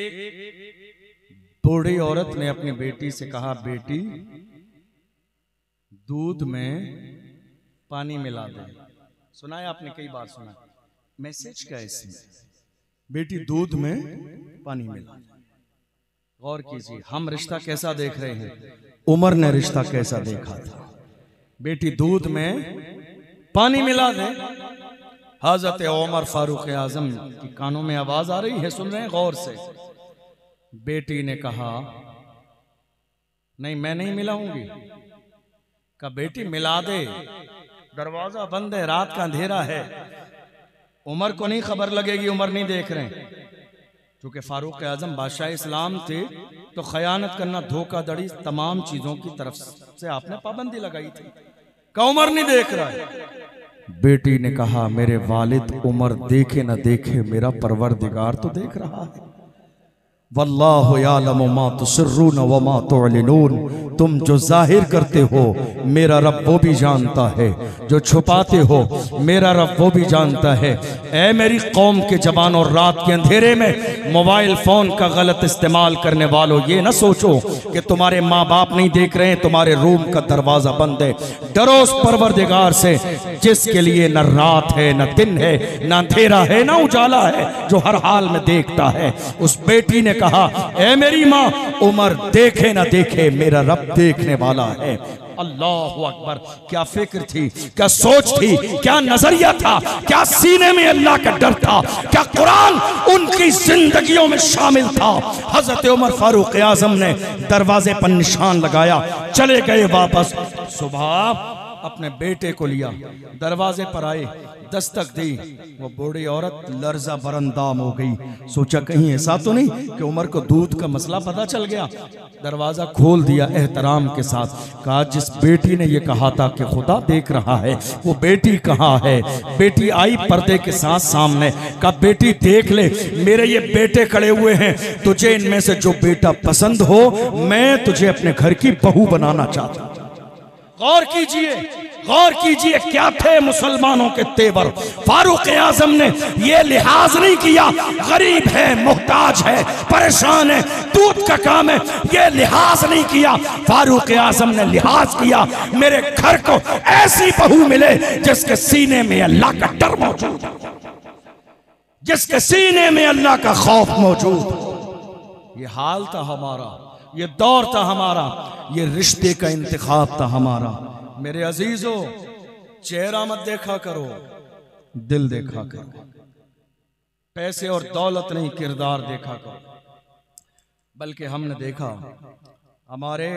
बूढ़ी औरत ने अपनी बेटी से कहा, बेटी दूध में पानी मिला दे। सुना है आपने, कई बार सुना। मैसेज क्या है इसमें? बेटी दूध में पानी मिला। गौर कीजिए, हम रिश्ता कैसा देख रहे हैं, उमर ने रिश्ता कैसा देखा था। बेटी दूध में पानी मिला दे। हजरत उमर फारूक आजम की कानों में आवाज आ रही है, सुन रहे हैं गौर से। बेटी ने कहा, नहीं मैं नहीं मिलाऊंगी। का बेटी मिला दे, दरवाजा बंद है, रात का अंधेरा है, उमर को नहीं खबर लगेगी, उमर नहीं देख रहे हैं। क्योंकि फारूक आजम बादशाह इस्लाम थे तो खयानत करना, धोखाधड़ी, तमाम चीजों की तरफ से आपने पाबंदी लगाई थी। का उमर नहीं देख रहा है। बेटी ने कहा, मेरे वालिद उमर देखे न देखे, मेरा परवरदिगार तो देख रहा है। वल्लाहु यालमु मा तुसिर्रून व मा तुअलिनून, तुम जो जाहिर करते हो मेरा रब वो भी जानता है, जो छुपाते हो मेरा रब वो भी जानता है। ऐ मेरी कौम के जवान, और रात के अंधेरे में मोबाइल फोन का गलत इस्तेमाल करने वालों, ये ना सोचो कि तुम्हारे माँ बाप नहीं देख रहे हैं, तुम्हारे रूम का दरवाजा बंद है। डरो उस परवरदिगार से जिसके लिए न रात है न दिन है, न अंधेरा है न उजाला है, जो हर हाल में देखता है। उस बेटी ने कहा, ऐ मेरी माँ, उमर देखे ना देखे, मेरा रब देखने वाला है। अल्लाह अकबर, क्या फिक्र थी, क्या सोच थी, क्या नजरिया था, क्या सीने में अल्लाह का डर था, क्या कुरान उनकी जिंदगियों में शामिल था। हजरत उमर फारूक आजम ने दरवाजे पर निशान लगाया, चले गए वापस। सुबह अपने बेटे को लिया, दरवाजे पर आए, दस्तक दी, वो बूढ़ी औरत लर्जा बरंदाम हो गई। सोचा कहीं ऐसा तो नहीं कि उमर को दूध का मसला पता चल गया। दरवाजा खोल दिया एहतराम के साथ, कहा जिस बेटी ने ये कहा था कि खुदा देख रहा है वो बेटी कहाँ है। बेटी आई पर्दे के साथ सामने, कहा बेटी देख ले, मेरे ये बेटे खड़े हुए हैं, तुझे इनमें से जो बेटा पसंद हो मैं तुझे अपने घर की बहू बनाना चाहता हूं। गौर कीजिए, गौर कीजिए क्या थे मुसलमानों के तेवर। फारूक आजम ने यह लिहाज नहीं किया गरीब है, मोहताज है, परेशान है, दूध का काम है, यह लिहाज नहीं किया। फारूक आजम ने लिहाज किया मेरे घर को ऐसी बहू मिले जिसके सीने में अल्लाह का डर मौजूद, जिसके सीने में अल्लाह का खौफ मौजूद। ये हाल था हमारा, ये दौर था हमारा, ये रिश्ते का इंतखाब था हमारा। मेरे अजीजों, चेहरा मत देखा करो, दिल देखा करो। पैसे और दौलत नहीं, किरदार देखा करो। बल्कि हमने देखा, हमारे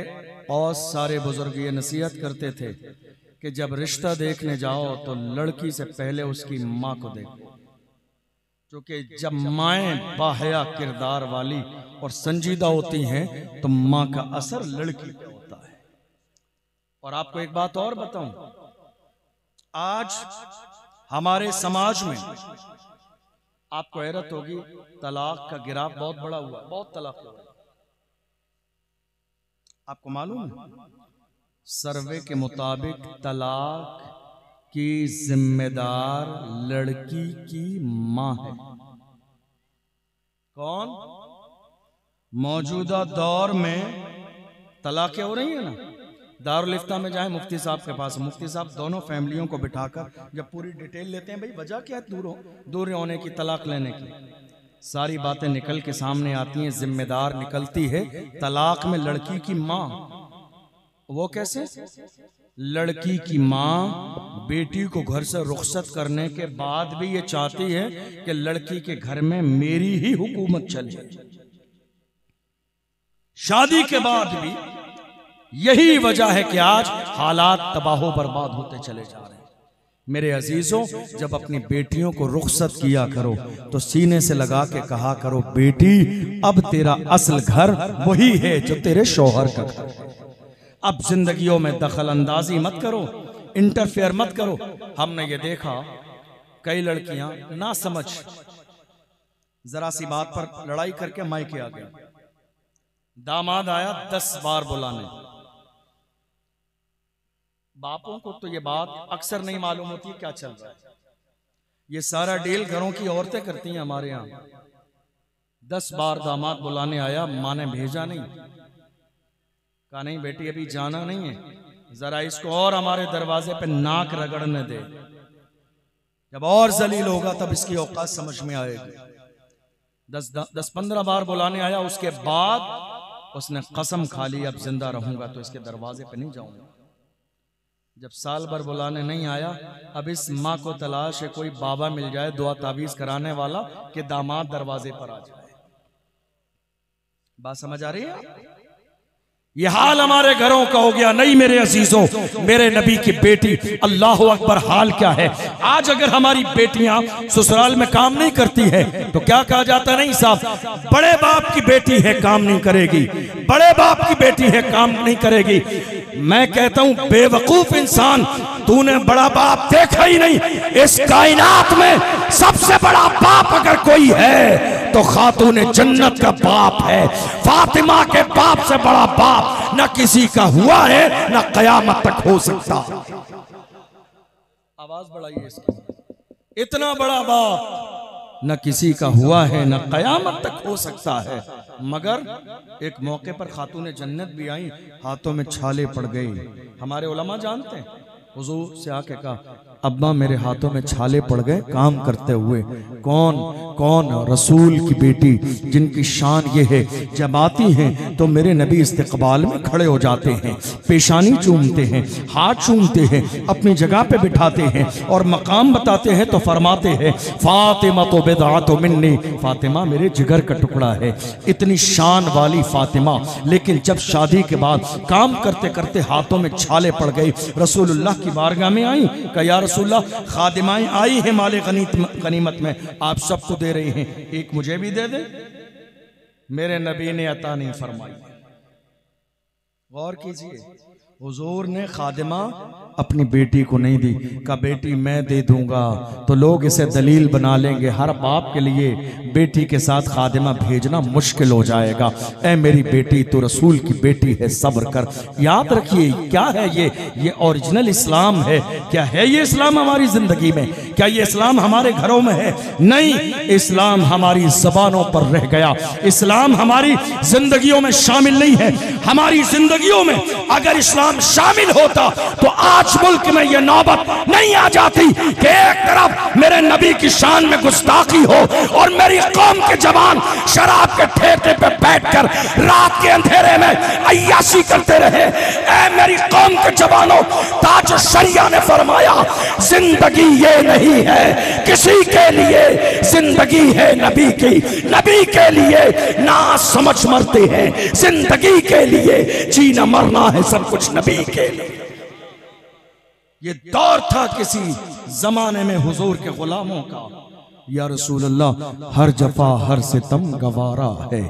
बहुत सारे बुजुर्ग ये नसीहत करते थे कि जब रिश्ता देखने जाओ तो लड़की से पहले उसकी माँ को देखो, क्योंकि जब माएँ बाहया किरदार वाली और संजीदा होती हैं तो माँ का असर लड़की पे होता है। और आपको एक बात और बताऊं, आज हमारे समाज में आपको हैरत होगी, तलाक का गिराफ बहुत बड़ा हुआ, बहुत तलाक हुआ। आपको मालूम है सर्वे के मुताबिक तलाक की जिम्मेदार लड़की की मां है। कौन? मौजूदा दौर में तलाक़ें हो रही है ना, दारुल इफ्ता में जाए मुफ्ती साहब के पास, मुफ्ती साहब दोनों फैमिलियों को बिठाकर जब पूरी डिटेल लेते हैं, भाई वजह क्या है दूर होने की, तलाक लेने की, सारी बातें निकल के सामने आती हैं। जिम्मेदार निकलती है तलाक में लड़की की माँ। वो कैसे? लड़की की माँ बेटी को घर से रुखसत करने के बाद भी ये चाहती है कि लड़की के घर में मेरी ही हुकूमत चले। शादी के बाद भी यही वजह है कि आज हालात तबाहो बर्बाद होते चले जा रहे हैं। मेरे अजीजों, जब अपनी बेटियों को रुखसत किया करो तो सीने से लगा के कहा करो, बेटी अब तेरा असल घर वही है जो तेरे शौहर का घर है। अब जिंदगियों में दखल अंदाजी मत करो, इंटरफेयर मत करो। हमने ये देखा कई लड़कियां ना समझ जरा सी बात पर लड़ाई करके मायके आ गई। दामाद आया 10 बार बुलाने। बापों को तो ये बात अक्सर नहीं मालूम होती क्या चल रहा है। ये सारा डील घरों की औरतें करती हैं हमारे यहाँ। 10 बार दामाद बुलाने आया, माँ ने भेजा नहीं, कहा नहीं बेटी अभी जाना नहीं है, जरा इसको और हमारे दरवाजे पे नाक रगड़ने दे, जब और जलील होगा तब इसकी औकात समझ में आएगी। 10-15 बार बुलाने आया, उसके बाद उसने कसम खा ली अब जिंदा रहूंगा तो इसके दरवाजे पे नहीं जाऊंगा। जब साल भर बुलाने नहीं आया, अब इस माँ को तलाश है कोई बाबा मिल जाए दुआ ताबीज कराने वाला कि दामाद दरवाजे पर आ जाए। बात समझ आ रही है? ये हाल हमारे घरों का हो गया। नहीं मेरे अजीजों, मेरे नबी की बेटी, अल्लाह अकबर, हाल क्या है आज। अगर हमारी बेटियां ससुराल में काम नहीं करती है तो क्या कहा जाता? नहीं साहब, बड़े बाप की बेटी है काम नहीं करेगी, बड़े बाप की बेटी है काम नहीं करेगी। मैं कहता हूं बेवकूफ इंसान, तूने बड़ा बाप देखा ही नहीं। इस कायनात में सबसे बड़ा बाप अगर कोई है तो खातून जन्नत का बाप है। फातिमा के बाप से बड़ा बाप न किसी का हुआ है न कयामत तक हो सकता। आवाज बढ़ाइए इसकी। इतना बड़ा बाप न किसी का हुआ है न कयामत तक हो सकता है। मगर एक मौके पर खातून जन्नत भी आई, हाथों में छाले पड़ गई। हमारे उलमा जानते हैं, हुजूर से आके कहा अब्बा मेरे हाथों में छाले पड़ गए काम करते हुए। कौन कौन? रसूल की बेटी, जिनकी शान ये है जब आती हैं तो मेरे नबी इस्तकबाल में खड़े हो जाते हैं, पेशानी चूमते हैं, हाथ चूमते हैं, अपनी जगह पे बिठाते हैं और मकाम बताते हैं तो फरमाते हैं फातिमा तो बिदअत मिन्नी, फातिमा मेरे जिगर का टुकड़ा है। इतनी शान वाली फातिमा, लेकिन जब शादी के बाद काम करते करते हाथों में छाले पड़ गए, रसूलुल्लाह की बारगाह में आई, कहा या रसूलुल्लाह खादिमाएं आई हैं माले गनीमत में, आप सबको दे रही हैं, एक मुझे भी दे दे। मेरे नबी ने अता नहीं फरमाई। गौर कीजिए, हुजूर ने खादिमा अपनी बेटी को नहीं दी, कहा बेटी मैं दे दूंगा तो लोग इसे दलील बना लेंगे, हर बाप के लिए बेटी के साथ खादिमा भेजना मुश्किल हो जाएगा। ऐ मेरी बेटी तू रसूल की बेटी है, सब्र कर। याद रखिए क्या है ये ओरिजिनल इस्लाम है। क्या है ये इस्लाम हमारी जिंदगी में? क्या ये इस्लाम हमारे घरों में है? नहीं, इस्लाम हमारी जबानों पर रह गया, इस्लाम हमारी जिंदगियों में शामिल नहीं है। हमारी जिंदगियों में अगर इस्लाम शामिल होता तो आज मुल्क में यह नौबत नहीं आ जाती कि एक तरफ मेरे नबी की शान में गुस्ताखी हो और मेरी कौम के जवान शराब के ठेके पे बैठकर रात के अंधेरे में अय्याशी करते रहे। ऐ मेरी कौम के जवानों, ताज शरिया ने फरमाया जिंदगी ये नहीं है किसी के लिए, जिंदगी है नबी की, नबी के लिए ना समझ मरते हैं, जिंदगी के लिए जीना मरना है सब कुछ नबी के लिए। ये दौर था किसी जमाने में हुजूर के गुलामों का। या रसूलल्लाह हर जफा हर सितम गवारा है,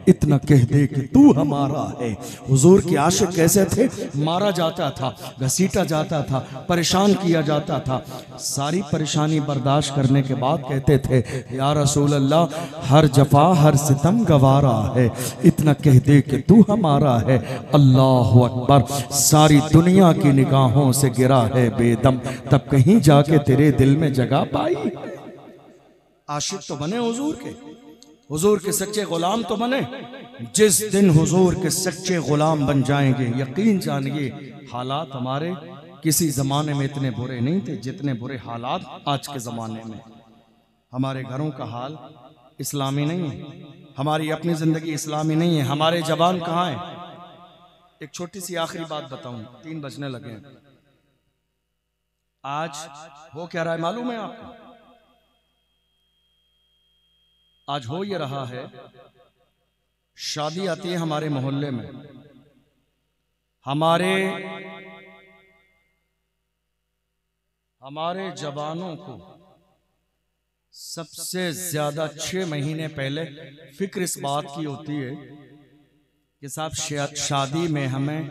इतना कह दे कि तू हमारा है। हुजूर के आशिक कैसे थे? मारा जाता था, घसीटा जाता था, परेशान किया जाता था, सारी परेशानी बर्दाश्त करने के बाद कहते थे या रसूलल्लाह हर जफा हर सितम गवारा है, इतना कह दे कि तू हमारा है। अल्लाह अकबर, सारी दुनिया की निगाहों से गिरा है बेदम, तब कहीं जाके तेरे दिल में जगह पाई। आशिक तो बने हुजूर के, हुजूर के सच्चे गुलाम तो बने। जिस दिन हुजूर के सच्चे गुलाम बन जाएंगे, यकीन जानिए हालात हमारे किसी जमाने में इतने बुरे नहीं थे जितने बुरे हालात आज के जमाने में। हमारे घरों का हाल इस्लामी नहीं है, हमारी अपनी जिंदगी इस्लामी नहीं है। हमारे जवान कहाँ हैं? एक छोटी सी आखिरी बात बताऊं, 3 बजने लगे। आज हो क्या रहा है मालूम है आपको? आज हो ये रहा है, शादी आती है हमारे मोहल्ले में, हमारे जवानों को सबसे ज्यादा 6 महीने पहले फिक्र इस बात की होती है कि साहब शादी में हमें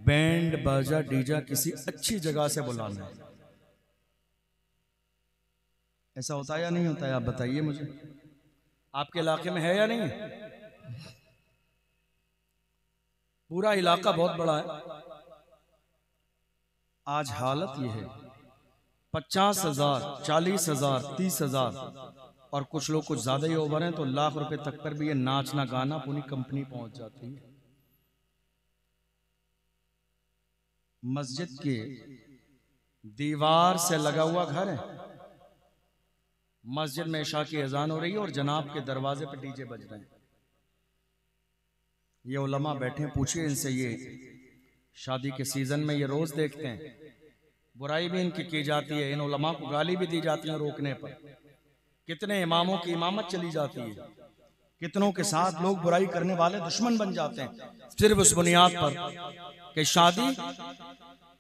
बैंड बाजा डीजा किसी अच्छी जगह से बुलाना है। ऐसा होता है या नहीं होता है? आप बताइए मुझे, आपके इलाके में है या नहीं? पूरा इलाका बहुत बड़ा है। आज हालत यह है 50,000, 40,000, 30,000 और कुछ लोग कुछ ज्यादा ही ओवर हैं तो लाख रुपए तक पर भी ये नाचना गाना पूरी कंपनी पहुंच जाती है। मस्जिद के दीवार से लगा हुआ घर है, मस्जिद में इशा की अजान हो रही है और जनाब के दरवाजे पे डीजे बज रहे हैं। ये उलमा बैठे, पूछिए इनसे, ये शादी के सीजन में ये रोज देखते हैं, बुराई भी इनकी की जाती है, इन उलमा को गाली भी दी जाती है रोकने पर। कितने इमामों की इमामत चली जाती है, कितनों के साथ लोग बुराई करने वाले दुश्मन बन जाते हैं सिर्फ उस बुनियाद पर कि शादी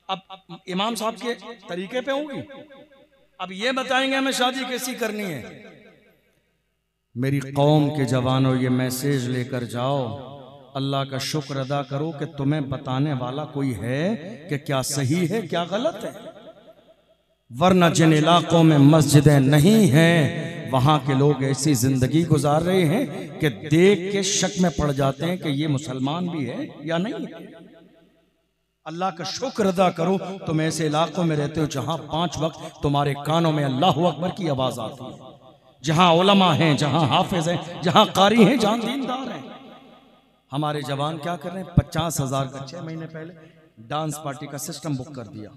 अब इमाम साहब के तरीके पे होगी। अब ये बताएंगे हमें शादी कैसी करनी है। मेरी कौम के जवानों, ये मैसेज लेकर जाओ, अल्लाह का शुक्र अदा करो कि तुम्हें बताने वाला कोई है कि क्या सही है क्या गलत है। वरना जिन इलाकों में मस्जिदें नहीं हैं वहां के लोग ऐसी जिंदगी गुजार रहे हैं कि देख के शक में पड़ जाते हैं कि ये मुसलमान भी है या नहीं है। अल्लाह का शुक्र अदा करो तुम ऐसे इलाकों में रहते हो जहां 5 वक्त तुम्हारे कानों में अल्लाह अकबर की आवाज आती है, जहां उलमा हैं, जहां हाफिज हैं, जहां कारी हैं, जहां दीनदार हैं। हमारे जवान क्या कर रहे हैं? 50,000 का 6 महीने पहले डांस पार्टी का सिस्टम बुक कर दिया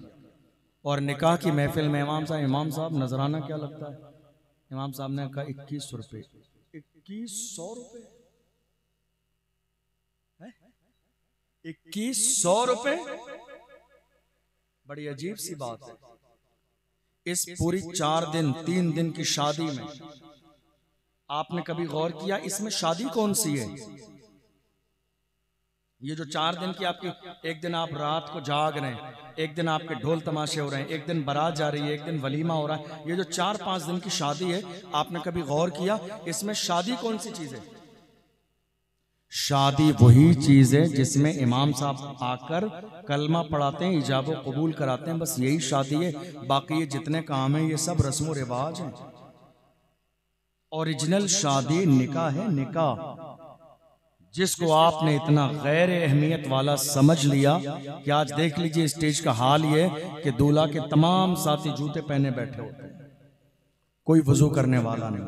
और निकाह की महफिल में इमाम साहब नजराना क्या लगता है? इमाम साहब ने कहा 2100 रुपये। 2100 रुपये? 2100 रुपये? बड़ी अजीब सी बात है। इस पूरी 4 दिन 3 दिन की शादी में आपने कभी गौर किया इसमें शादी कौन सी है? ये जो 4 दिन की आपकी, एक दिन आप रात को जाग रहे हैं, एक दिन आपके ढोल तमाशे हो रहे हैं, एक दिन बारात जा रही है, एक दिन वलीमा हो रहा है, ये जो 4-5 दिन की शादी है, आपने कभी गौर किया इसमें शादी कौन सी चीज है? शादी वही चीज है जिसमें इमाम साहब आकर कलमा पढ़ाते हैं, इजाबो कबूल कराते हैं, बस यही शादी है। बाकी ये जितने काम है ये सब रस्म रिवाज है। ओरिजिनल शादी निकाह है, निकाह, जिसको आपने इतना गैर अहमियत वाला समझ लिया कि आज देख लीजिए स्टेज का हाल ये कि दूल्हा के तमाम साथी जूते पहने बैठे होते हैं, कोई वजू करने वाला नहीं,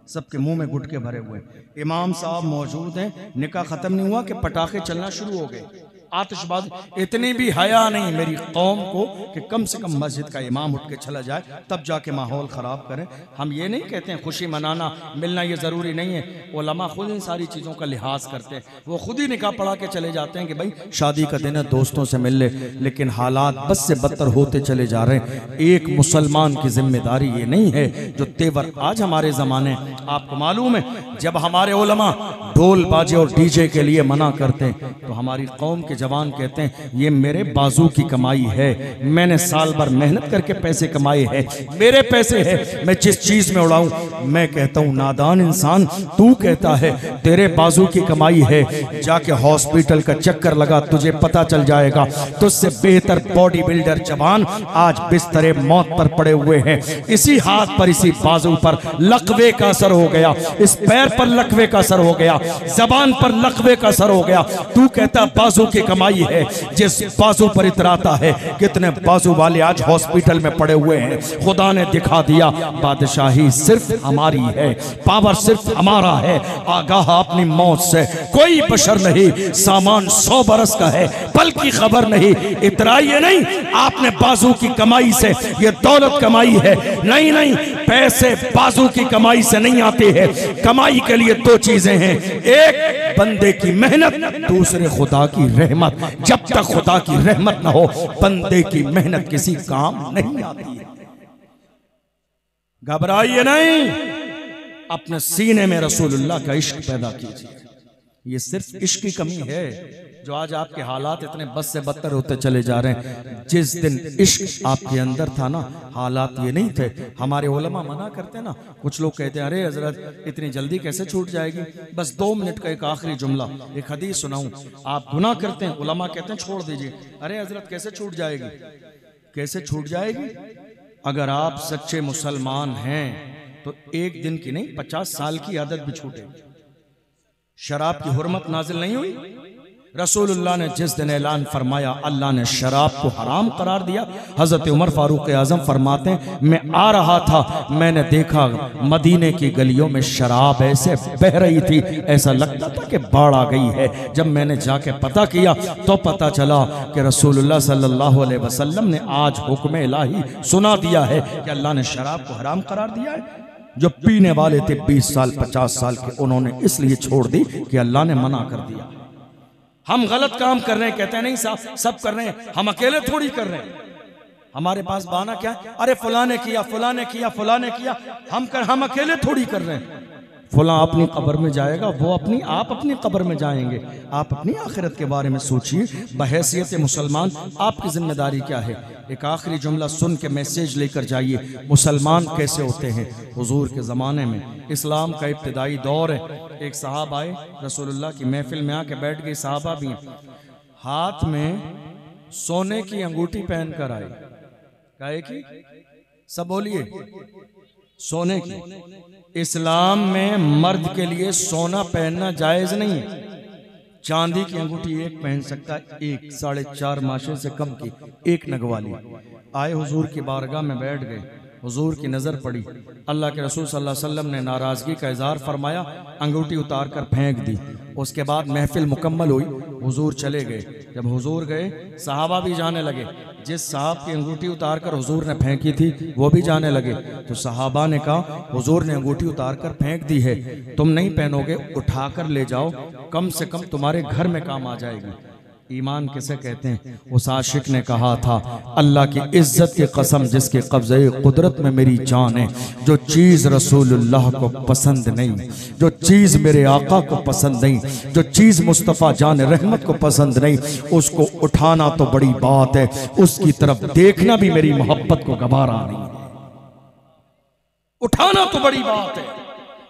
सबके मुंह में गुटके भरे हुए। इमाम साहब मौजूद हैं, निकाह खत्म नहीं हुआ कि पटाखे चलना शुरू हो गए, आतिशबाजी। इतनी भी हया नहीं मेरी कौम को कि कम से कम मस्जिद का इमाम उठ के चला जाए तब जाके माहौल ख़राब करें। हम ये नहीं कहते हैं खुशी मनाना मिलना ये ज़रूरी नहीं है, उलमा खुद इन सारी चीज़ों का लिहाज करते हैं, वो खुद ही निकाह पढ़ा के चले जाते हैं कि भाई शादी का दिन है दोस्तों से मिल ले, लेकिन हालात बस से बदतर होते चले जा रहे हैं। एक मुसलमान की जिम्मेदारी ये नहीं है जो तेवर आज हमारे ज़माने, आपको मालूम है जब हमारे उलमा ढोल बाजे और डीजे के लिए मना करते हैं तो हमारी कौम के जवान कहते हैं ये मेरे बाजू की कमाई है, मैंने साल भर मेहनत करके पैसे कमाए हैं, मेरे पैसे हैं, मैं जिस चीज में उड़ाऊं। मैं कहता हूं नादान इंसान, तू कहता है तेरे बाजू की कमाई है, जाके हॉस्पिटल का चक्कर लगा, तुझे पता चल जाएगा। तुझसे बेहतर बॉडी बिल्डर जवान आज बिस्तरे मौत पर पड़े हुए हैं। इसी हाथ पर, इसी बाजू पर लकवे का असर हो गया, इस पैर पर लकवे का असर हो गया, जबान पर लकवे का असर हो गया। तू कहता बाजू की कमाई है, जिस बाजू पर इतराता है। कितने बाजू वाले आज हॉस्पिटल में पड़े हुए हैं। खुदा ने दिखा दिया बादशाही सिर्फ हमारी है, पावर सिर्फ हमारा है, आगाह अपनी मौत से कोई बशर नहीं, सामान 100 बरस का है बल्कि खबर नहीं। इतराइए नहीं आपने बाजू की कमाई से ये दौलत कमाई है, नहीं नहीं, पैसे बाजू की कमाई से नहीं आते हैं। कमाई के लिए 2 चीजें हैं, एक बंदे की मेहनत, दूसरे खुदा की रहमत। जब तक खुदा की रहमत ना हो बंदे की मेहनत किसी काम नहीं आती है। घबराइए नहीं, अपने सीने में रसूलुल्लाह का इश्क पैदा कीजिए। ये सिर्फ इश्क की कमी है जो आज आपके हालात इतने बद से बदतर होते चले जा रहे हैं। जिस दिन इश्क आपके अंदर था ना, हालात ये नहीं थे। हमारे उलमा मना करते ना, कुछ लोग कहते हैं अरे हजरत इतनी जल्दी कैसे छूट जाएगी। बस 2 मिनट का एक आखिरी जुमला, एक हदीस सुनाऊं। आप गुनाह करते हैं, उलमा कहते हैं छोड़ दीजिए। अरे हजरत कैसे छूट जाएगी, कैसे छूट जाएगी? अगर आप सच्चे मुसलमान हैं तो 1 दिन की नहीं 50 साल की आदत भी छूटेगी। शराब की हुर्मत नाजिल नहीं हुई? रसूलुल्लाह ने जिस दिन ऐलान फरमाया अल्लाह ने शराब को हराम करार दिया, हजरत उमर फारूक आजम फरमाते हैं मैं आ रहा था, मैंने देखा मदीने की गलियों में शराब ऐसे बह रही थी, ऐसा लगता था कि बाढ़ आ गई है। जब मैंने जाके पता किया तो पता चला कि रसूलुल्लाह सल्लल्लाहु अलैहि वसल्लम ने आज हुक्म इलाही सुना दिया है कि अल्लाह ने शराब को हराम करार दिया है। जो पीने वाले थे 20 साल 50 साल के, उन्होंने इसलिए छोड़ दी कि अल्लाह ने मना कर दिया। हम गलत काम कर रहे हैं, कहते हैं नहीं साहब सब कर रहे हैं, हम अकेले थोड़ी कर रहे हैं। हमारे पास बहाना क्या है, अरे फलां ने किया, फलां ने किया, फलां ने किया, हम अकेले थोड़ी कर रहे हैं। फलां अपनी कब्र में जाएगा, वो आप अपनी कब्र में जाएंगे। आप अपनी आखिरत के बारे में सोचिए। बहैसियत मुसलमान आपकी जिम्मेदारी क्या है? एक आखिरी जुमला सुन के मैसेज लेकर जाइए। मुसलमान कैसे होते हैं? हुजूर के ज़माने में इस्लाम का इब्तिदाई दौर है। एक साहब आए रसूलुल्लाह की महफिल में आके बैठ गए, साहबा भी हाथ में सोने की अंगूठी पहन कर आए। काहे की? सब बोलिए, सोने की। इस्लाम में मर्द के लिए सोना पहनना जायज नहीं है। चांदी की अंगूठी एक पहन सकता है, 1 साढ़े 4 माशे से कम की, 1 नगवाली। आए हुजूर की बारगाह में बैठ गए, हुजूर की नजर पड़ी, अल्लाह के रसूल सल्लल्लाहु अलैहि वसल्लम ने नाराजगी का इजहार फरमाया, अंगूठी उतार कर फेंक दी। उसके बाद महफिल मुकम्मल हुई, हुजूर चले गए। जब हुजूर गए सहाबा भी जाने लगे। जिस साहब की अंगूठी उतार कर हुजूर ने फेंकी थी वो भी जाने लगे। तो सहाबा ने कहा हुजूर ने अंगूठी उतार कर फेंक दी है, तुम नहीं पहनोगे, उठाकर ले जाओ, कम से कम तुम्हारे घर में काम आ जाएगी। ईमान किसे कहते हैं? उस आशिक ने कहा था अल्लाह की इज्जत की कसम जिसके कब्ज़े कुदरत में मेरी जान है, जो चीज़ रसूलुल्लाह को पसंद नहीं, जो चीज़ मेरे आका को पसंद नहीं, जो चीज़ मुस्तफ़ा जान रहमत को पसंद नहीं, उसको उठाना तो बड़ी बात है, उसकी तरफ देखना भी मेरी मोहब्बत को गवारा नहीं है। उठाना तो बड़ी बात है,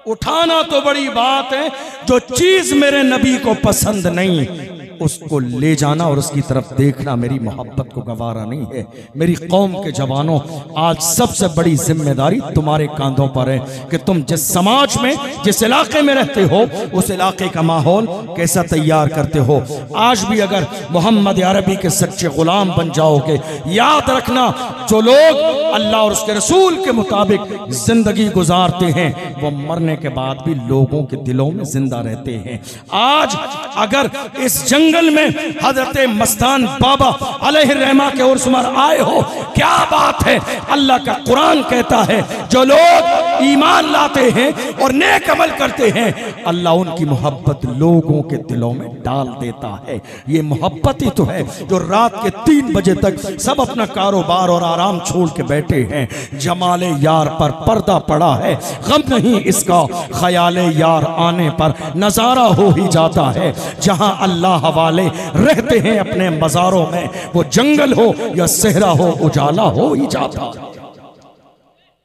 उठाना तो बड़ी बात है। जो चीज़ मेरे नबी को पसंद नहीं उसको ले जाना और उसकी तरफ देखना मेरी मोहब्बत को गवारा नहीं है। मेरी कौम के जवानों, आज सबसे बड़ी जिम्मेदारी तुम्हारे कांधों पर है कि तुम जिस समाज में, जिस इलाके में रहते हो, उस इलाके का माहौल कैसा तैयार करते हो। आज भी अगर मोहम्मद अरबी के सच्चे गुलाम बन जाओगे, याद रखना जो लोग अल्लाह और उसके रसूल के मुताबिक जिंदगी गुजारते हैं वो मरने के बाद भी लोगों के दिलों में जिंदा रहते हैं। आज अगर इस जंगल में हजरत मस्तान बाबा अलैहिर्रहमा के उर्स में आए हो, क्या बात है। अल्लाह का कुरान कहता है जो लोग ईमान लाते हैं और नेक अमल करते हैं, अल्लाह उनकी मोहब्बत लोगों के दिलों में डाल देता है। ये मोहब्बत ही तो है जो रात के 3 बजे तक सब अपना कारोबार और आराम छोड़ के बैठे हैं। जमाले यार पर पर्दा पड़ा है, गम नहीं इसका, ख्याले यार आने पर नजारा हो ही जाता है। जहां अल्लाह वाले रहते हैं अपने मज़ारों में, वो जंगल हो या सहरा हो, उजाला हो ही जाता।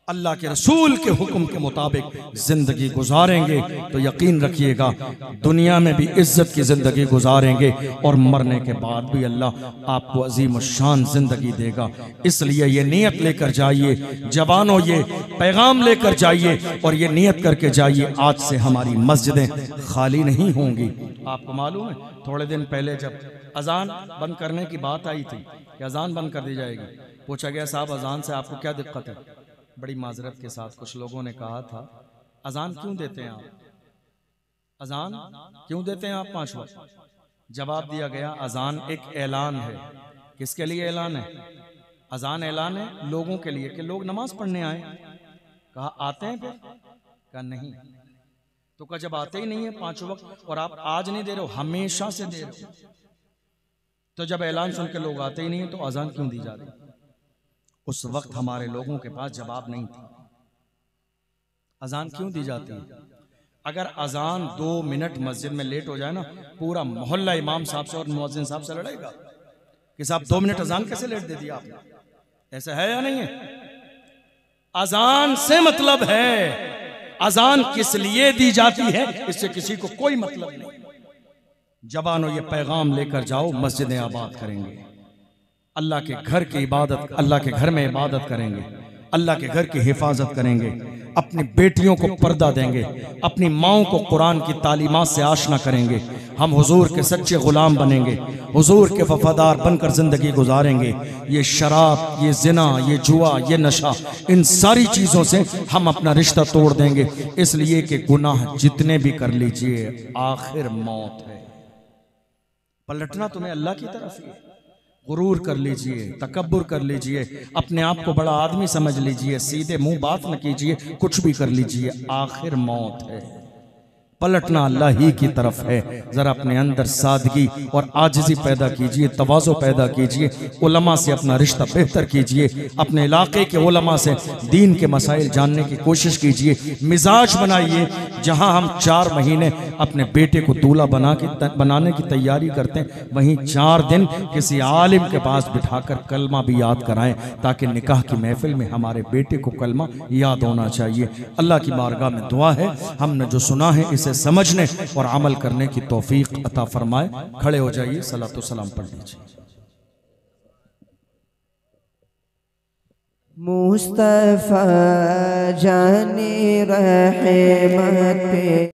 अल्लाह के रसूल के हुक्म के मुताबिक जिंदगी गुजारेंगे तो यकीन रखिएगा दुनिया में भी इज्जत की जिंदगी गुजारेंगे और मरने के बाद भी अल्लाह आपको अजीम शान जिंदगी देगा। इसलिए ये नियत लेकर जाइए जवानों, ये पैगाम लेकर जाइए और ये नियत करके जाइए आज से हमारी मस्जिदें खाली नहीं होंगी। आपको मालूम है थोड़े दिन पहले जब अजान बंद करने की बात आई थी कि अजान बंद कर दी जाएगी, पूछा गया साहब अजान से आपको क्या दिक्कत है? बड़ी माजरत के साथ कुछ लोगों ने कहा था अजान क्यों देते हैं आप, अजान क्यों देते हैं आप 5 वक्त? जवाब दिया गया अजान एक ऐलान है। किसके लिए ऐलान है? अजान ऐलान है लोगों के लिए कि लोग नमाज पढ़ने आए। कहा आते हैं फिर? कहा नहीं। तो कहा जब आते ही नहीं है 5 वक्त और आप आज नहीं दे रहे हो, हमेशा से दे रहे हो, तो जब ऐलान सुन के लोग आते ही नहीं है तो अजान क्यों दी जा रही? उस वक्त हमारे लोगों के पास जवाब नहीं था। अजान क्यों दी जाती है? अगर अजान 2 मिनट मस्जिद में लेट हो जाए ना, पूरा मोहल्ला इमाम साहब से और मुअज्जिन साहब से लड़ेगा कि साहब 2 मिनट अजान कैसे लेट दे दिया आपने। ऐसा है या नहीं है? अजान से मतलब है, अजान किस लिए दी जाती है इससे किसी को कोई मतलब नहीं। जवानों ये पैगाम लेकर जाओ, मस्जिदें आबाद करेंगे, अल्लाह के घर की इबादत, अल्लाह के घर में इबादत करेंगे, अल्लाह के घर की हिफाजत करेंगे, अपनी बेटियों को पर्दा देंगे, अपनी माओं को कुरान की तालीमात से आशना करेंगे। हम हुजूर के सच्चे गुलाम बनेंगे, हुजूर के वफादार बनकर जिंदगी गुजारेंगे। ये शराब, ये जिना, ये जुआ, ये नशा, इन सारी चीज़ों से हम अपना रिश्ता तोड़ देंगे। इसलिए कि गुनाह जितने भी कर लीजिए आखिर मौत है। पलटना तुम्हें अल्लाह की तरफ ही है। गुरूर कर लीजिए, तकब्बुर कर लीजिए, अपने आप को बड़ा आदमी समझ लीजिए, सीधे मुंह बात न कीजिए, कुछ भी कर लीजिए, आखिर मौत है। पलटना अल्लाह ही की तरफ है। जरा अपने अंदर सादगी और आजिज़ी पैदा कीजिए, तवाज़ो पैदा कीजिए, उलमा से अपना रिश्ता बेहतर कीजिए, अपने इलाके के उलमा से दीन के मसाइल जानने की कोशिश कीजिए, मिजाज बनाइए। जहां हम 4 महीने अपने बेटे को दूल्हा बनाने की तैयारी करते हैं, वहीं 4 दिन किसी आलिम के पास बिठाकर कलमा भी याद कराएं, ताकि निकाह की महफिल में हमारे बेटे को कलमा याद होना चाहिए। अल्लाह की बारगाह में दुआ है हमने जो सुना है इसे समझने और अमल करने की तौफीक अता फरमाए। खड़े हो जाइए, सलातो सलाम पढ़ लीजिए। मुस्तफा जाने रहमत पे